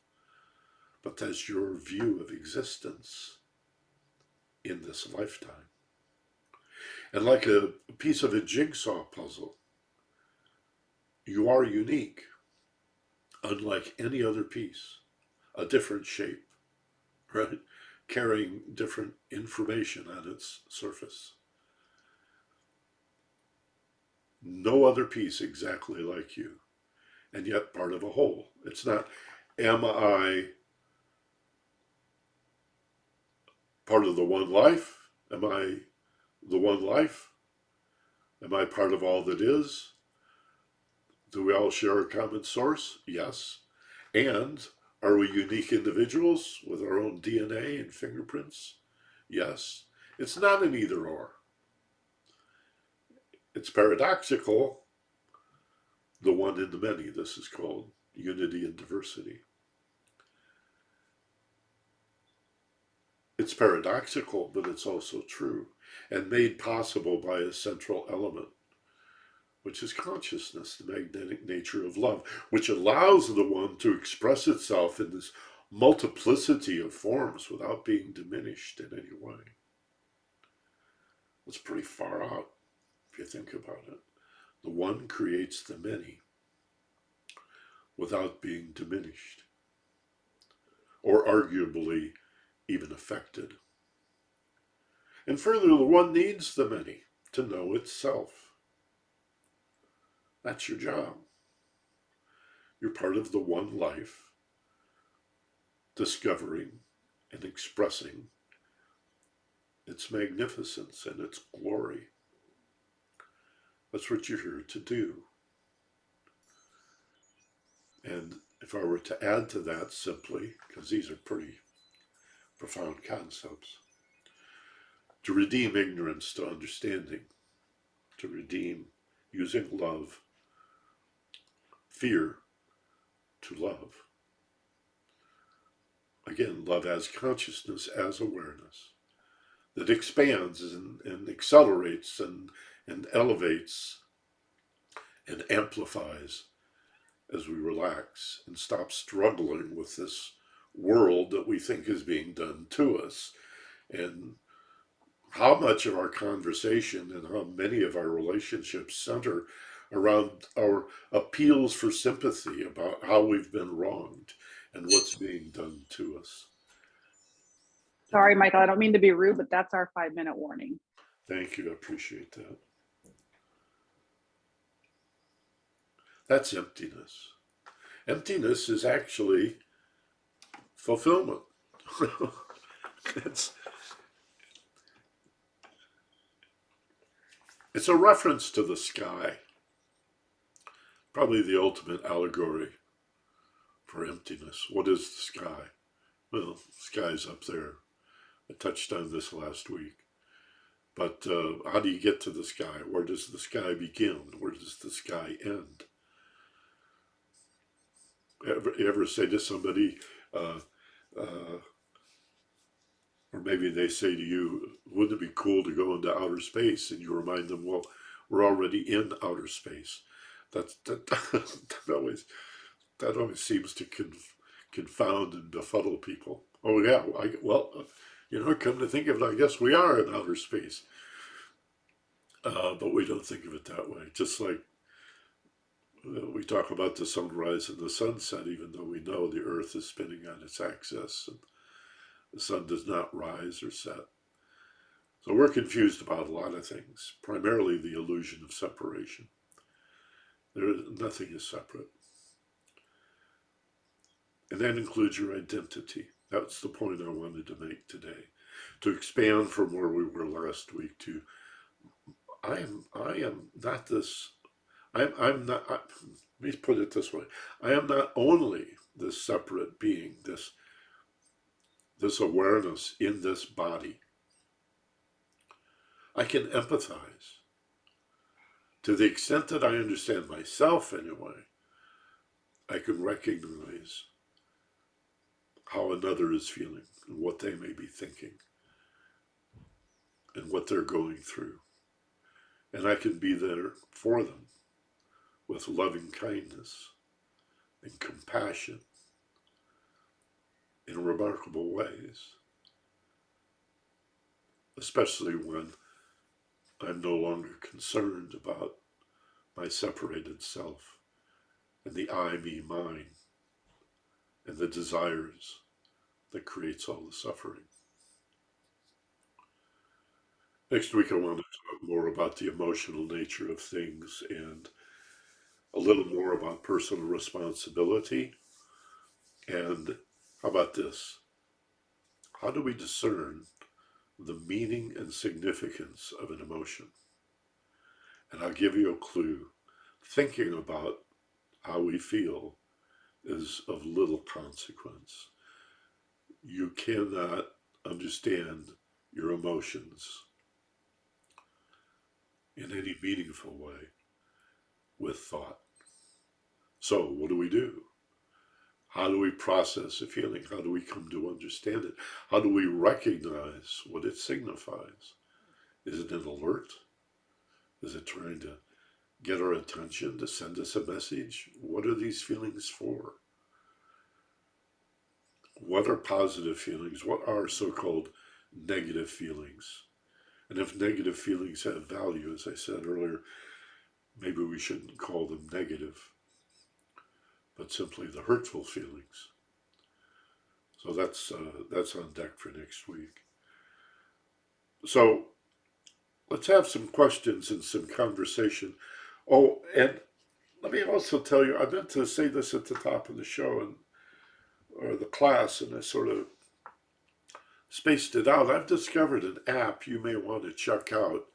But that's your view of existence in this lifetime. And like a piece of a jigsaw puzzle, you are unique, unlike any other piece, a different shape, right? Carrying different information on its surface. No other piece exactly like you, and yet part of a whole. It's not, am I part of the one life? Am I the one life? Am I part of all that is? Do we all share a common source? Yes. And are we unique individuals with our own DNA and fingerprints? Yes. It's not an either or. It's paradoxical, the one in the many, this is called unity and diversity. It's paradoxical, but it's also true, and made possible by a central element, which is consciousness, the magnetic nature of love, which allows the one to express itself in this multiplicity of forms without being diminished in any way. It's pretty far out, if you think about it. The one creates the many without being diminished, or arguably even affected. And further, the one needs the many to know itself. That's your job. You're part of the one life, discovering and expressing its magnificence and its glory. That's what you're here to do. And if I were to add to that simply, because these are pretty profound concepts, to redeem ignorance to understanding, to redeem using love, fear to love. Again, love as consciousness, as awareness that expands and accelerates and elevates and amplifies as we relax and stop struggling with this world that we think is being done to us. And how much of our conversation and how many of our relationships center around our appeals for sympathy about how we've been wronged and what's being done to us. Sorry, Michael, I don't mean to be rude, but that's our 5-minute warning. Thank you. I appreciate that. That's emptiness. Emptiness is actually fulfillment. It's a reference to the sky. Probably the ultimate allegory for emptiness. What is the sky? Well, the sky's up there. I touched on this last week. But how do you get to the sky? Where does the sky begin? Where does the sky end? Ever say to somebody, or maybe they say to you, wouldn't it be cool to go into outer space? And you remind them, well, we're already in outer space. That always seems to confound and befuddle people. Oh yeah, come to think of it, I guess we are in outer space. But we don't think of it that way. Just like we talk about the sunrise and the sunset, even though we know the earth is spinning on its axis and the sun does not rise or set. So we're confused about a lot of things, primarily the illusion of separation. Nothing is separate. And that includes your identity. That's the point I wanted to make today. To expand from where we were last week to, I am not this, I'm not, let me put it this way. I am not only this separate being, this awareness in this body. I can empathize. To the extent that I understand myself anyway, I can recognize how another is feeling and what they may be thinking and what they're going through. And I can be there for them with loving kindness and compassion in remarkable ways, especially when I'm no longer concerned about my separated self and the I, me, mine, and the desires that creates all the suffering. Next week I want to talk more about the emotional nature of things and a little more about personal responsibility. And how about this? How do we discern the meaning and significance of an emotion? And I'll give you a clue. Thinking about how we feel is of little consequence. You cannot understand your emotions in any meaningful way with thought. So what do? How do we process a feeling? How do we come to understand it? How do we recognize what it signifies? Is it an alert? Is it trying to get our attention, to send us a message? What are these feelings for? What are positive feelings? What are so-called negative feelings? And if negative feelings have value, as I said earlier, maybe we shouldn't call them negative, but simply the hurtful feelings. So that's on deck for next week. So let's have some questions and some conversation. Oh, and let me also tell you, I meant to say this at the top of the show and or the class, and I sort of spaced it out. I've discovered an app you may want to check out.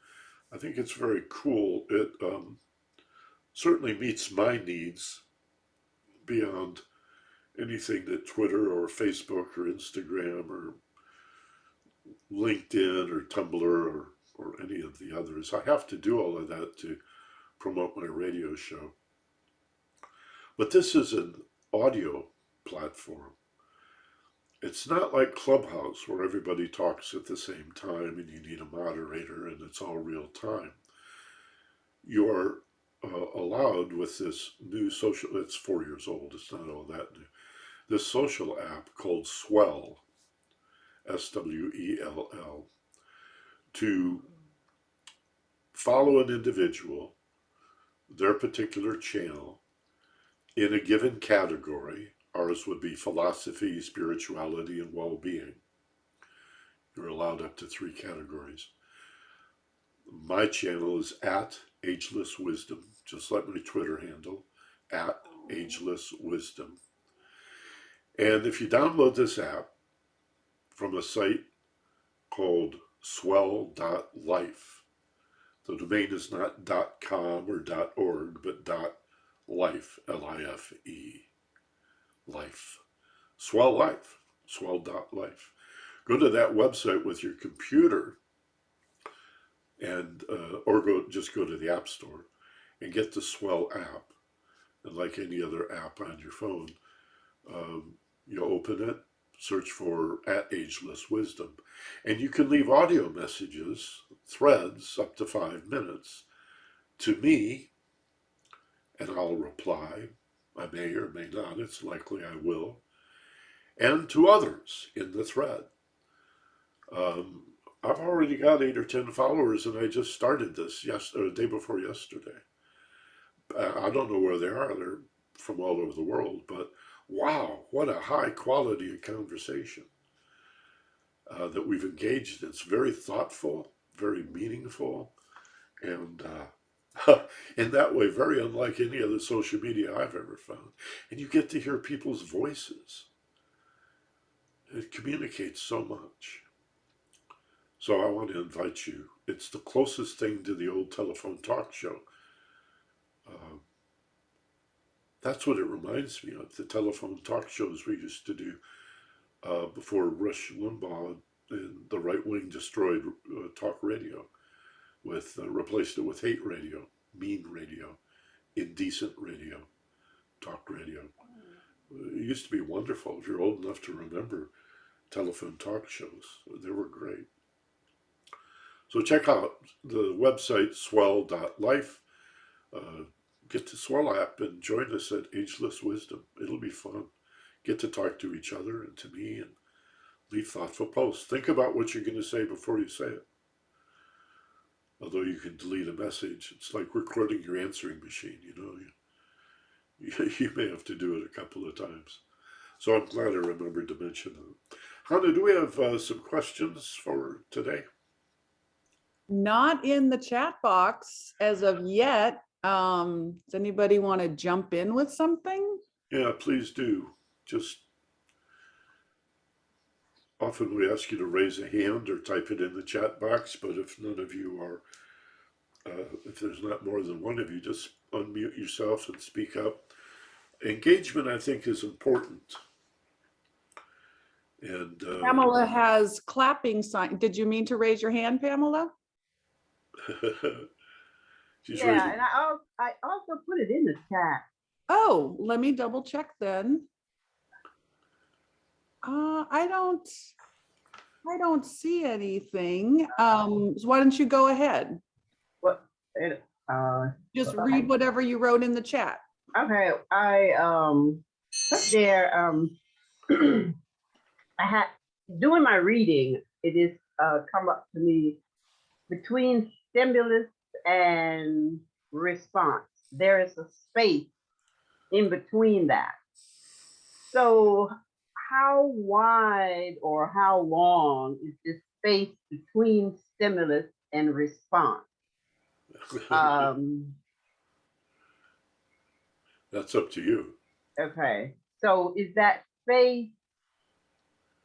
I think it's very cool. It certainly meets my needs beyond anything that Twitter or Facebook or Instagram or LinkedIn or Tumblr or any of the others. I have to do all of that to promote my radio show. But this is an audio platform. It's not like Clubhouse where everybody talks at the same time and you need a moderator and it's all real time. You're allowed with this new social, it's 4 years old, it's not all that new, this social app called Swell, Swell, to follow an individual, their particular channel, in a given category. Ours would be philosophy, spirituality, and well-being. You're allowed up to 3 categories. My channel is at Ageless Wisdom, just like my Twitter handle, at Ageless Wisdom. And if you download this app from a site called swell.life, the domain is not .com or .org, but .life, L-I-F-E, life. Swell Life, swell.life. Go to that website with your computer and or just go to the App Store and get the Swell app. And like any other app on your phone, you open it, search for at Ageless Wisdom, and you can leave audio messages, threads up to 5 minutes to me, and I'll reply. I may or may not, it's likely I will, and to others in the thread. I've already got 8 or 10 followers, and I just started this the day before yesterday. I don't know where they are. They're from all over the world, but wow, what a high quality of conversation that we've engaged in. It's very thoughtful, very meaningful, and in that way, very unlike any other social media I've ever found. And you get to hear people's voices. It communicates so much. So I want to invite you. It's the closest thing to the old telephone talk show. That's what it reminds me of, the telephone talk shows we used to do before Rush Limbaugh and the right wing destroyed talk radio, replaced it with hate radio, mean radio, indecent radio, talk radio. It used to be wonderful. If you're old enough to remember telephone talk shows, they were great. So check out the website swell.life. Get the Swell app and join us at Ageless Wisdom. It'll be fun. Get to talk to each other and to me and leave thoughtful posts. Think about what you're going to say before you say it. Although you can delete a message, it's like recording your answering machine, you know. You may have to do it a couple of times. So I'm glad I remembered to mention that. Hannah, do we have some questions for today? Not in the chat box as of yet. Does anybody want to jump in with something? Yeah, please do. Just often we ask you to raise a hand or type it in the chat box, but if none of you are, if there's not more than one of you, just unmute yourself and speak up. Engagement, I think, is important. And Pamela has clapping sign. Did you mean to raise your hand, Pamela? she's Yeah, raising. and I also put it in the chat. Oh, let me double check then. I don't see anything. So why don't you go ahead? What? Just read whatever you wrote in the chat. Okay, I put there. I had doing my reading. It is come up to me between stimulus and response. There is a space in between that. So how wide or how long is this space between stimulus and response? That's up to you. Okay. So is that space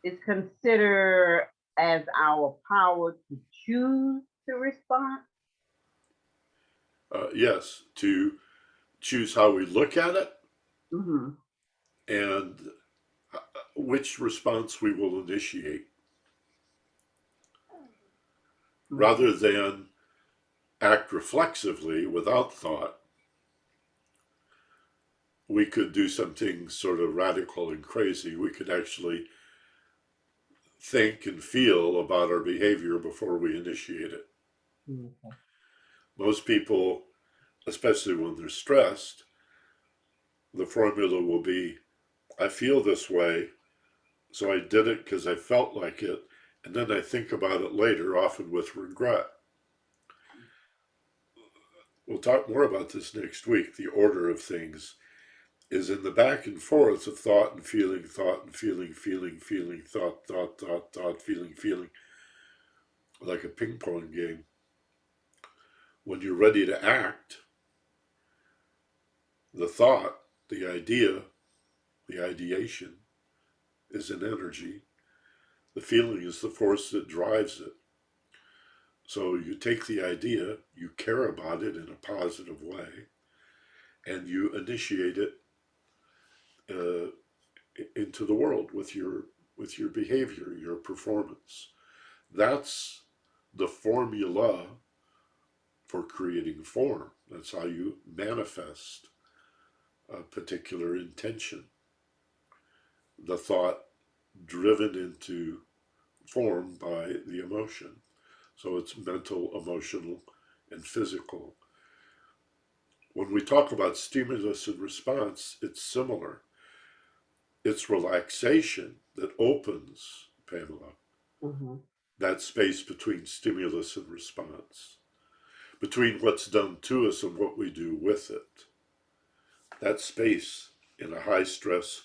is considered as our power to choose to respond? Yes, to choose how we look at it Mm-hmm. and which response we will initiate, rather than act reflexively without thought. We could do something sort of radical and crazy. We could actually think and feel about our behavior before we initiate it. Okay. Most people, especially when they're stressed, the formula will be, I feel this way, so I did it because I felt like it, and then I think about it later, often with regret. We'll talk more about this next week. The order of things is in the back and forth of thought and feeling, feeling, thought, feeling, like a ping pong game. When you're ready to act, the thought, the idea, the ideation is an energy. The feeling is the force that drives it. So you take the idea, you care about it in a positive way, and you initiate it uh, into the world with your behavior, your performance. That's the formula for creating form. That's how you manifest a particular intention. The thought driven into form by the emotion. So it's mental, emotional, and physical. When we talk about stimulus and response, it's similar. It's relaxation that opens, Pamela, Mm-hmm. that space between stimulus and response, between what's done to us and what we do with it. That space in a high stress,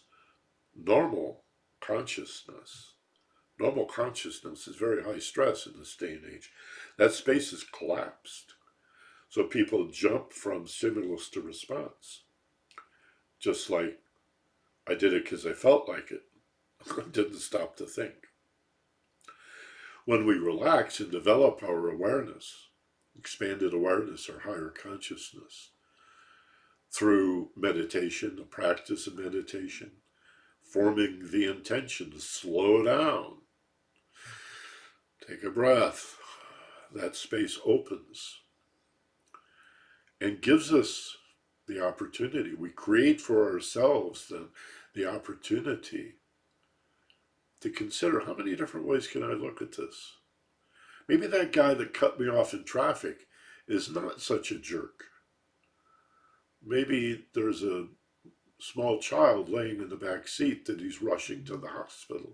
normal consciousness. Normal consciousness is very high stress in this day and age. That space is collapsed. So people jump from stimulus to response. Just like I did it because I felt like it. I didn't stop to think. When we relax and develop our awareness, expanded awareness or higher consciousness, through meditation, the practice of meditation, forming the intention to slow down, take a breath, that space opens and gives us the opportunity. We create for ourselves then the opportunity to consider, how many different ways can I look at this? Maybe that guy that cut me off in traffic is not such a jerk. Maybe there's a small child laying in the back seat that he's rushing to the hospital.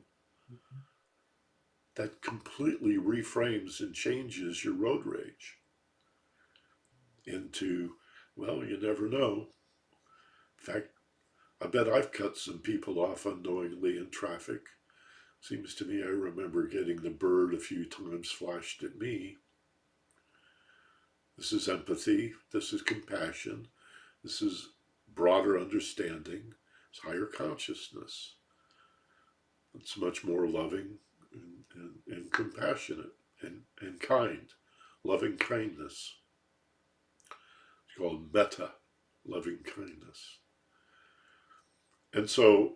That completely reframes and changes your road rage into, well, you never know. In fact, I bet I've cut some people off unknowingly in traffic. Seems to me I remember getting the bird a few times flashed at me. This is empathy. This is compassion. This is broader understanding. It's higher consciousness. It's much more loving and compassionate and kind. Loving kindness. It's called metta, loving kindness. And so,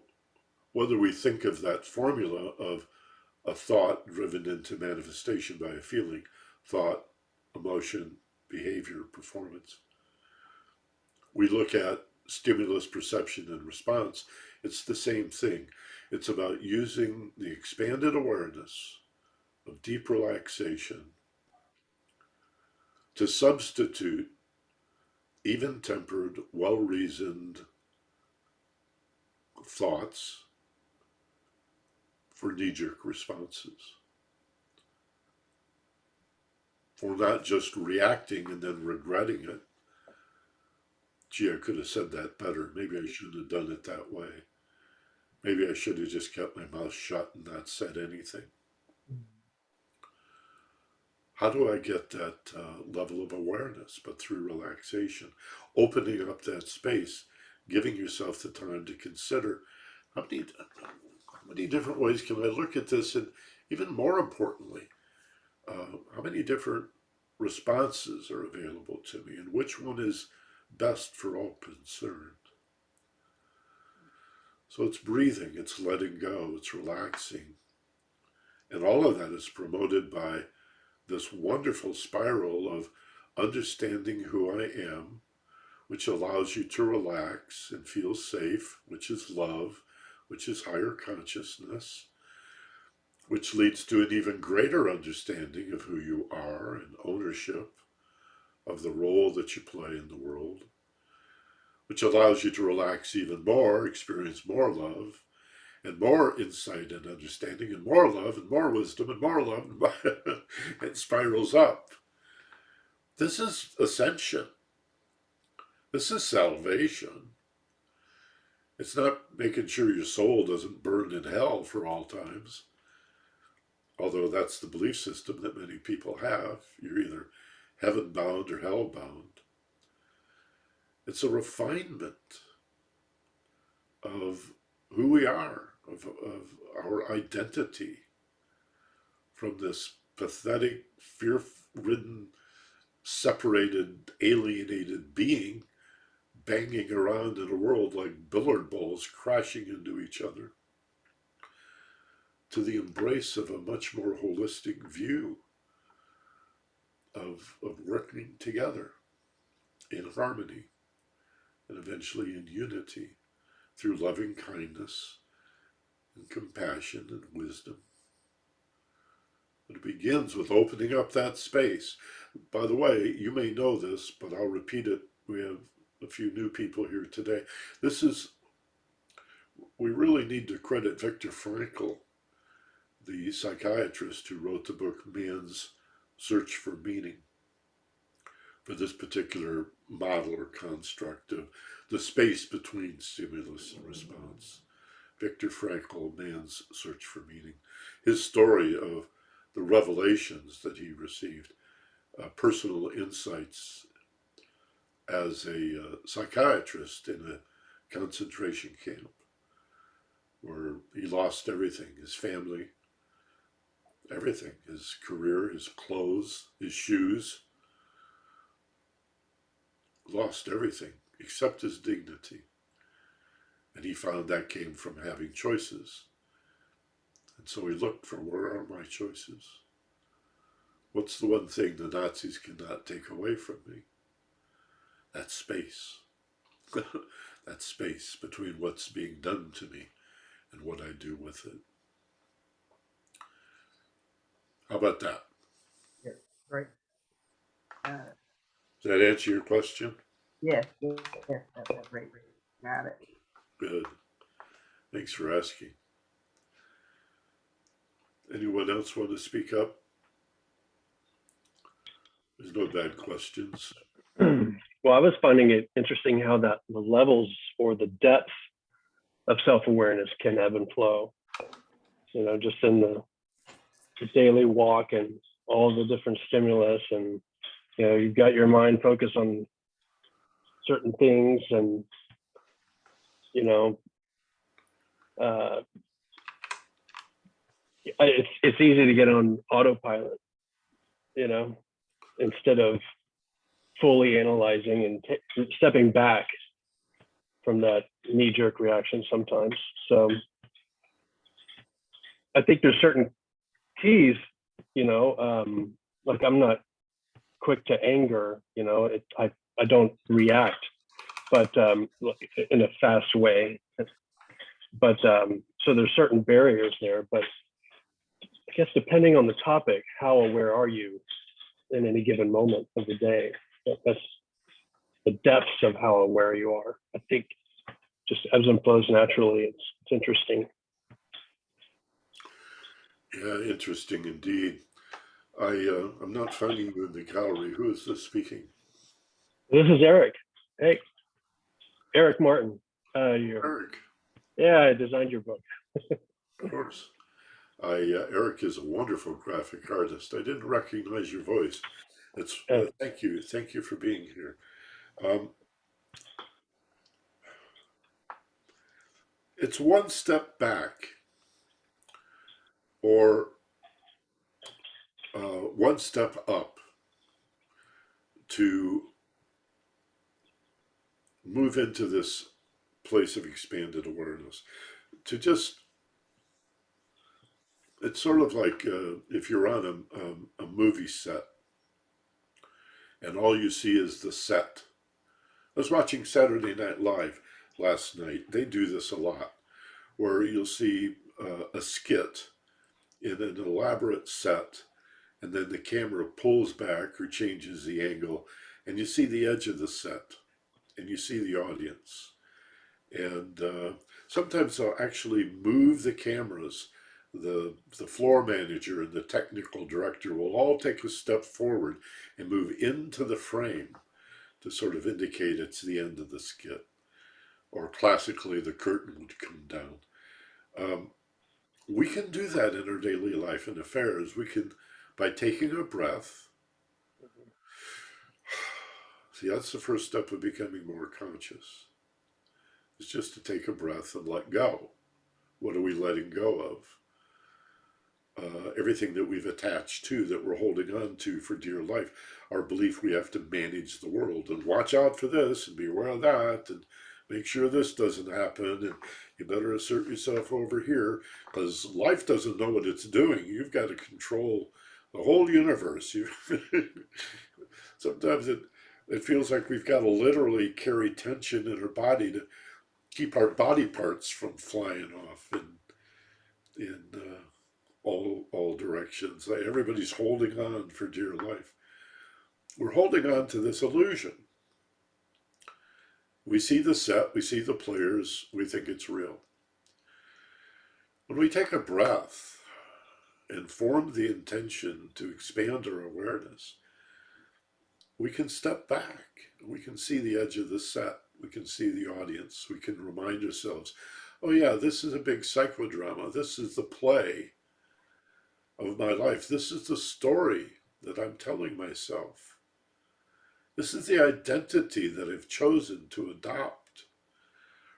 whether we think of that formula of a thought driven into manifestation by a feeling, thought, emotion, behavior, performance, we look at stimulus, perception, and response, it's the same thing. It's about using the expanded awareness of deep relaxation to substitute even tempered, well reasoned thoughts for knee jerk responses. For not just reacting and then regretting it. Gee, I could have said that better. Maybe I shouldn't have done it that way. Maybe I should have just kept my mouth shut and not said anything. How do I get that level of awareness? But through relaxation, opening up that space giving yourself the time to consider how many different ways can I look at this, and even more importantly, how many different responses are available to me, and which one is best for all concerned. So it's breathing, it's letting go, it's relaxing. And all of that is promoted by this wonderful spiral of understanding who I am, which allows you to relax and feel safe, which is love, which is higher consciousness, which leads to an even greater understanding of who you are and ownership of the role that you play in the world, which allows you to relax even more, experience more love, and more insight and understanding, and more love, and more wisdom, and more love, and it spirals up. This is ascension. This is salvation. It's not making sure your soul doesn't burn in hell for all times, although that's the belief system that many people have. You're either heaven bound or hell bound. It's a refinement of who we are, of our identity, from this pathetic, fear-ridden, separated, alienated being banging around in a world like billiard balls crashing into each other, to the embrace of a much more holistic view of working together in harmony and eventually in unity through loving kindness and compassion and wisdom. It begins with opening up that space. By the way, you may know this, but I'll repeat it. We have a few new people here today. We really need to credit Viktor Frankl, the psychiatrist who wrote the book Man's Search for Meaning, for this particular model or construct of the space between stimulus and response. Viktor Frankl, Man's Search for Meaning. His story of the revelations that he received, personal insights as a psychiatrist in a concentration camp where he lost everything, his family, everything, his career, his clothes, his shoes, lost everything except his dignity. And he found that came from having choices. And so he looked for, where are my choices? What's the one thing the Nazis cannot take away from me? That space. That space between what's being done to me and what I do with it. How about that? Yes, great. Does that answer your question? Yes, that's great. Got it. Good. Thanks for asking. Anyone else want to speak up? There's no bad questions. Well, I was finding it interesting how that the levels or the depth of self-awareness can ebb and flow. You know, just in the daily walk and all the different stimulus, and you know, you've got your mind focused on certain things, and you know, it's easy to get on autopilot, you know, instead of fully analyzing and stepping back from that knee-jerk reaction sometimes. So I think there's certain keys, you know, like I'm not quick to anger, you know, I don't react, but in a fast way. But so there's certain barriers there, but I guess depending on the topic, how aware are you in any given moment of the day? That's the depths of how aware you are. I think just ebbs and flows naturally. It's interesting. Yeah, interesting indeed. I'm not finding you in the gallery. Who is this speaking? This is Eric. Hey, Eric Martin. Eric. Yeah, I designed your book. Of course. Eric is a wonderful graphic artist. I didn't recognize your voice. Thank you for being here. it's one step back, or one step up to move into this place of expanded awareness. To just, it's sort of like if you're on a movie set and all you see is the set. I was watching Saturday Night Live last night. They do this a lot, where you'll see a skit in an elaborate set, and then the camera pulls back or changes the angle, and you see the edge of the set, and you see the audience. And sometimes they'll actually move the cameras. The floor manager and the technical director will all take a step forward and move into the frame to sort of indicate it's the end of the skit. Or classically, the curtain would come down. We can do that in our daily life and affairs. We can, by taking a breath. See, that's the first step of becoming more conscious. It's just to take a breath and let go. What are we letting go of? Everything that we've attached to, that we're holding on to for dear life. Our belief we have to manage the world and watch out for this and be aware of that and make sure this doesn't happen, and you better assert yourself over here because life doesn't know what it's doing. You've got to control the whole universe. Sometimes it feels like we've got to literally carry tension in our body to keep our body parts from flying off in all directions. Like everybody's holding on for dear life. We're holding on to this illusion. We see the set, we see the players, we think it's real. When we take a breath and form the intention to expand our awareness, we can step back. We can see the edge of the set. We can see the audience. We can remind ourselves, oh yeah, this is a big psychodrama. This is the play of my life. This is the story that I'm telling myself. This is the identity that I've chosen to adopt.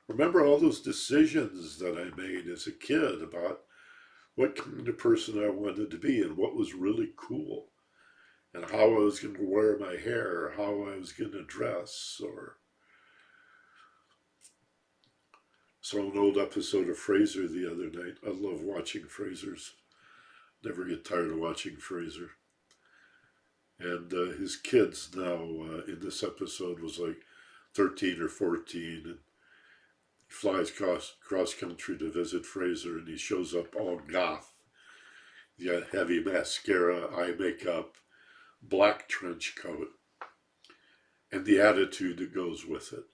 Remember all those decisions that I made as a kid about what kind of person I wanted to be and what was really cool, and how I was going to wear my hair, or how I was going to dress, or saw an old episode of Frasier the other night. I love watching Frasier's. Never get tired of watching Frasier. And his kids now in this episode was like 13 or 14, and he flies cross country to visit Frasier, and he shows up all goth. He got heavy mascara, eye makeup, black trench coat, and the attitude that goes with it,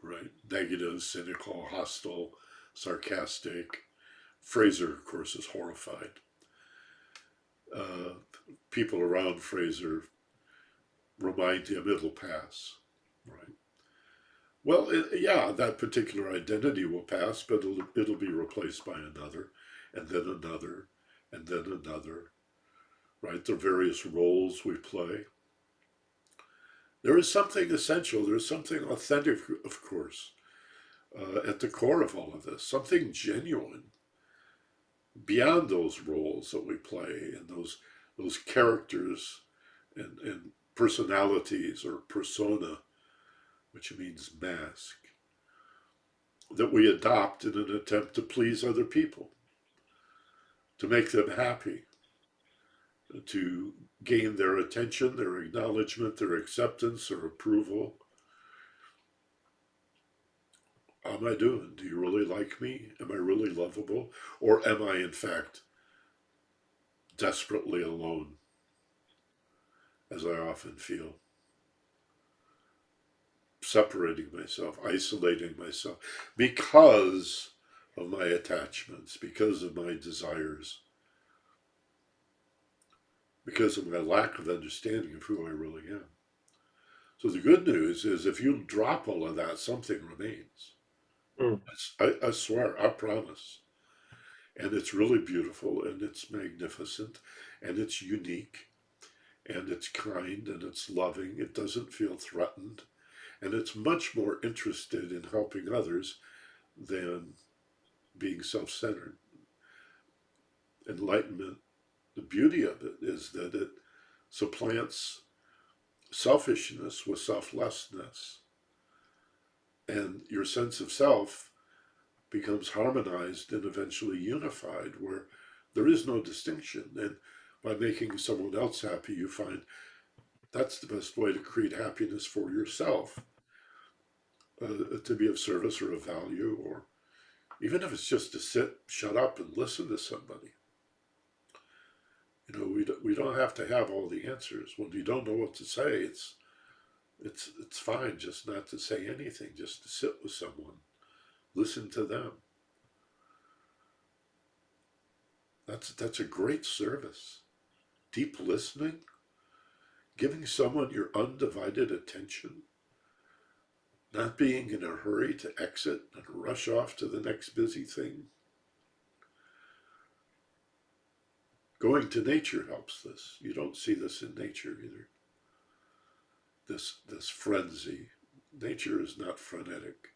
right? Negative, cynical, hostile, sarcastic. Frasier, of course, is horrified. People around Frasier remind him it'll pass, right? Well, yeah, that particular identity will pass, but it'll be replaced by another, and then another, and then another, right? The various roles we play. There is something essential, there's something authentic, of course, at the core of all of this, something genuine beyond those roles that we play and those characters and personalities, or persona, which means mask, that we adopt in an attempt to please other people, to make them happy, to gain their attention, their acknowledgement, their acceptance, or approval. How am I doing? Do you really like me? Am I really lovable? Or am I, in fact, desperately alone, as I often feel? Separating myself, isolating myself, because of my attachments, because of my desires, because of my lack of understanding of who I really am. So the good news is if you drop all of that, something remains. I swear, I promise. And it's really beautiful, and it's magnificent, and it's unique, and it's kind, and it's loving. It doesn't feel threatened, and it's much more interested in helping others than being self-centered. Enlightenment, the beauty of it is that it supplants selfishness with selflessness. And your sense of self becomes harmonized and eventually unified, where there is no distinction. And by making someone else happy, you find that's the best way to create happiness for yourself, to be of service or of value, or even if it's just to sit, shut up, and listen to somebody. You know, we don't have to have all the answers. When you don't know what to say, it's fine just not to say anything, just to sit with someone, listen to them. That's a great service. Deep listening, giving someone your undivided attention, not being in a hurry to exit and rush off to the next busy thing. Going to nature helps this. You don't see this in nature either. This frenzy. Nature is not frenetic.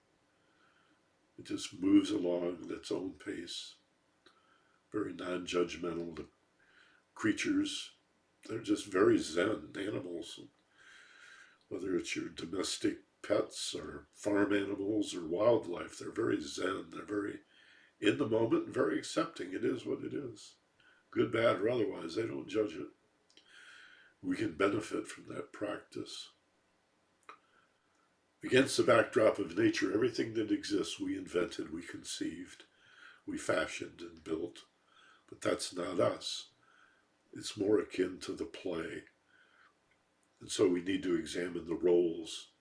It just moves along at its own pace. Very non-judgmental. The creatures, they're just very zen animals. Whether it's your domestic pets or farm animals or wildlife, they're very zen. They're very in the moment and very accepting. It is what it is. Good, bad, or otherwise, they don't judge it. We can benefit from that practice. Against the backdrop of nature, everything that exists we invented, we conceived, we fashioned and built. But that's not us. It's more akin to the play. And so we need to examine the roles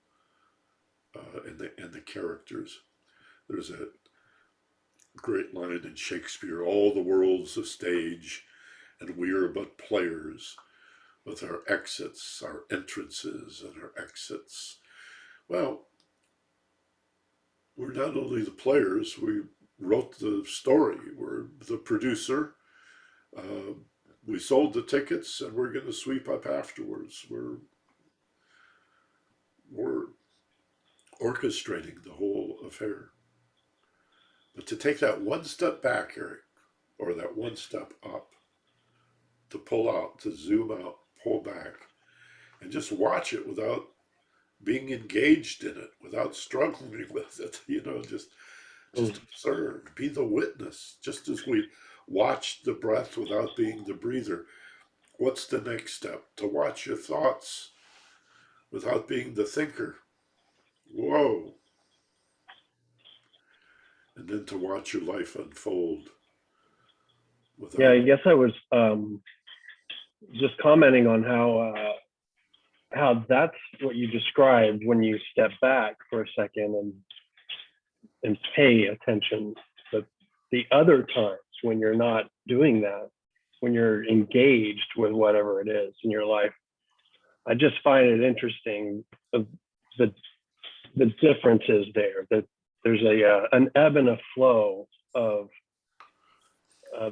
and the characters. There's a great line in Shakespeare, all the world's a stage, and we are but players with our exits, our entrances, and our exits. Well, we're not only the players, we wrote the story, we're the producer, we sold the tickets, and we're going to sweep up afterwards. We're orchestrating the whole affair. But to take that one step back, Eric, or that one step up, to pull out, to zoom out, pull back, and just watch it without being engaged in it, without struggling with it, you know, just observe, be the witness, just as we watch the breath without being the breather. What's the next step? To watch your thoughts without being the thinker. Whoa. And then to watch your life unfold. Yeah, I guess I was just commenting on how that's what you described when you step back for a second and pay attention. But the other times when you're not doing that, when you're engaged with whatever it is in your life, I just find it interesting of the differences there. That there's an ebb and a flow of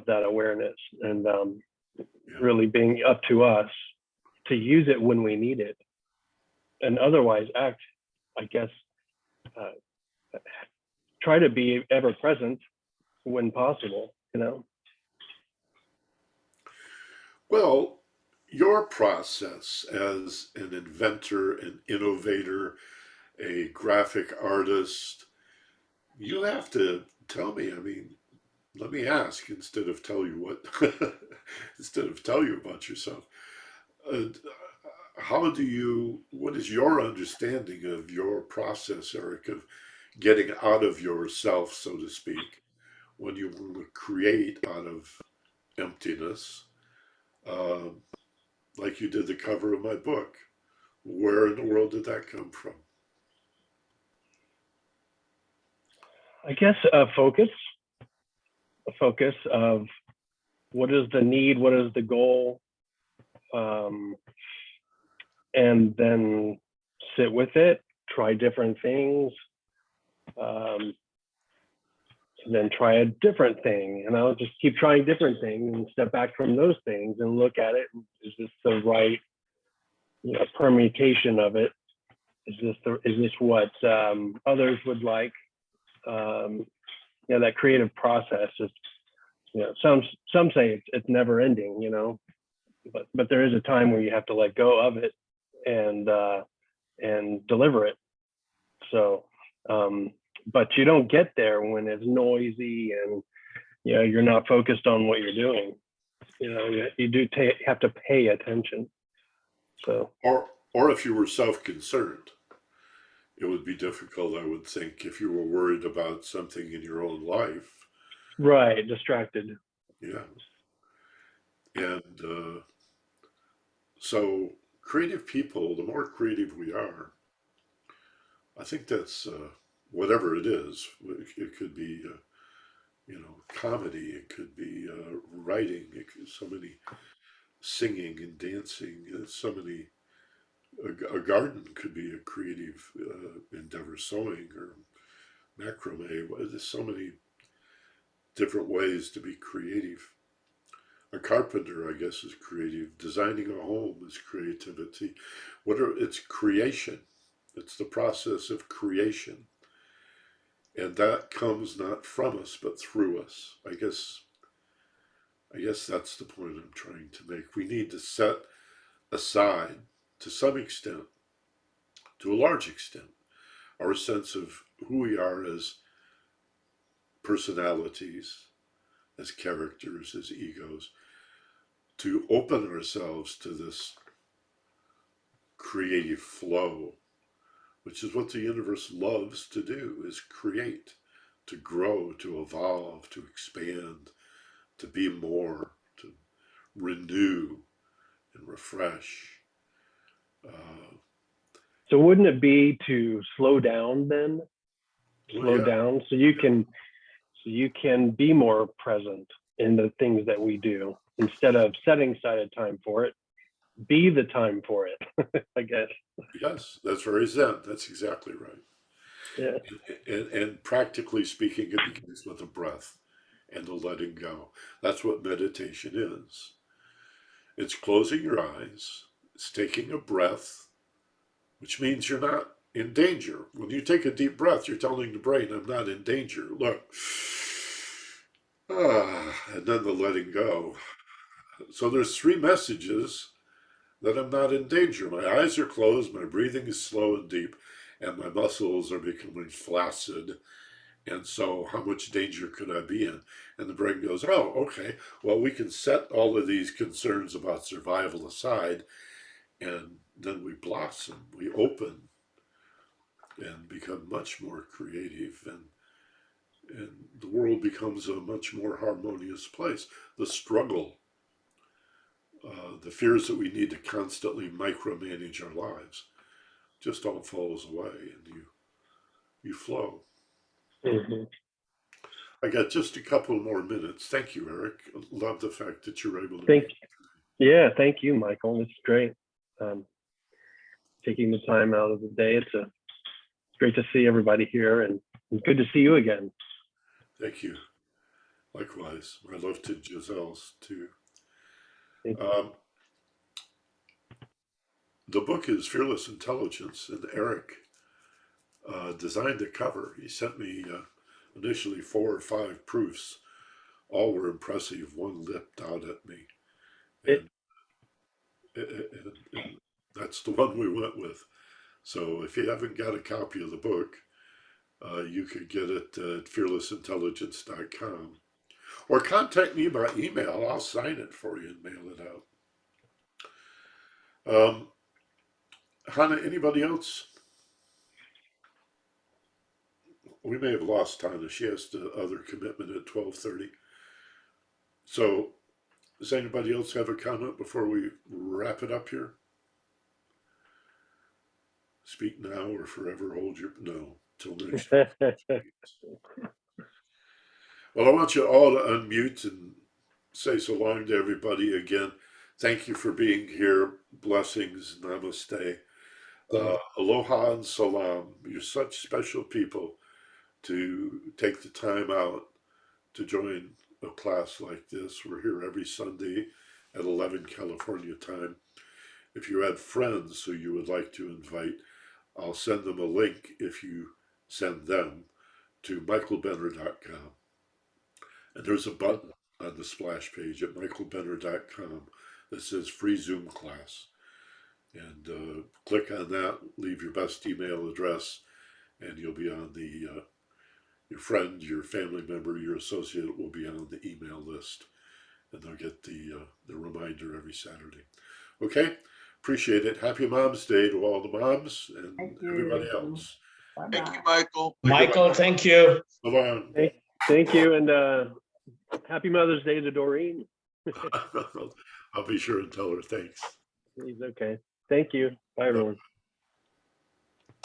that awareness, and really being up to us to use it when we need it, and otherwise act, I guess, try to be ever present when possible, you know? Well, your process as an inventor, an innovator, a graphic artist, you have to tell me, I mean, let me ask instead of tell you about yourself. What is your understanding of your process, Eric, of getting out of yourself, so to speak, when you want to create out of emptiness, like you did the cover of my book? Where in the world did that come from? I guess a focus of what is the need, what is the goal, and then sit with it, try different things, and then try a different thing, and I'll just keep trying different things and step back from those things and look at it. Is this the right, you know, permutation of it? Is this what others would like? that creative process is, some say it's never ending, but there is a time where you have to let go of it and deliver it. So, but you don't get there when it's noisy and you're not focused on what you're doing. You do have to pay attention. So, or if you were self-concerned, it would be difficult, I would think, if you were worried about something in your own life. right, distracted. Yeah. And so creative people, the more creative we are, I think that's whatever it is. It could be, comedy. It could be writing. So many singing and dancing. So many. A garden could be a creative endeavor. Sewing or macrame. There's so many different ways to be creative. A carpenter, I guess, is creative. Designing a home is creativity. It's creation. It's the process of creation. And that comes not from us, but through us. I guess that's the point I'm trying to make. We need to set aside, to some extent, to a large extent, our sense of who we are as personalities, as characters, as egos, to open ourselves to this creative flow, which is what the universe loves to do, is create, to grow, to evolve, to expand, to be more, to renew and refresh. So wouldn't it be to slow down then? Slow down so you can be more present in the things that we do instead of setting aside time for it. Be the time for it, I guess. Yes, that's very Zen. That's exactly right. Yeah. And practically speaking, it begins with a breath and a letting go. That's what meditation is. It's closing your eyes, it's taking a breath, which means you're not in danger. When you take a deep breath, you're telling the brain, I'm not in danger. Look. And then the letting go. So there's 3 messages that I'm not in danger. My eyes are closed, my breathing is slow and deep, and my muscles are becoming flaccid. And so how much danger could I be in? And the brain goes, oh, okay, well, we can set all of these concerns about survival aside, and then we blossom, we open, and become much more creative, and the world becomes a much more harmonious place. The struggle, the fears that we need to constantly micromanage our lives, just all falls away, and you flow. Mm-hmm. I got just a couple more minutes. Thank you, Eric. Love the fact that you're able to. Thank you, Michael. It's great. Taking the time out of the day. It's great to see everybody here, and good to see you again. Thank you. Likewise. My love to Giselle's too. The book is Fearless Intelligence, and Eric designed the cover. He sent me initially 4 or 5 proofs. All were impressive. One leapt out at me. And that's the one we went with. So if you haven't got a copy of the book, you could get it at fearlessintelligence.com. Or contact me by email. I'll sign it for you and mail it out. Hannah, anybody else? We may have lost Hannah. She has the other commitment at 12:30. So does anybody else have a comment before we wrap it up here? Speak now or forever hold your... No, till next week. Well, I want you all to unmute and say so long to everybody again. Thank you for being here. Blessings. Namaste. Aloha and Salam. You're such special people to take the time out to join a class like this. We're here every Sunday at 11 California time. If you had friends who you would like to invite, I'll send them a link if you send them to michaelbenner.com. And there's a button on the splash page at michaelbenner.com that says free Zoom class. And click on that, leave your best email address, and you'll be on the, your friend, your family member, your associate will be on the email list. And they'll get the reminder every Saturday. Okay? Appreciate it. Happy Mom's Day to all the moms and Thank you. everybody else. Thank you, Bye-bye. Michael. Michael, thank you. Bye-bye. Thank you, and happy Mother's Day to Doreen. I'll be sure and tell her thanks. He's okay. Thank you. Bye, everyone.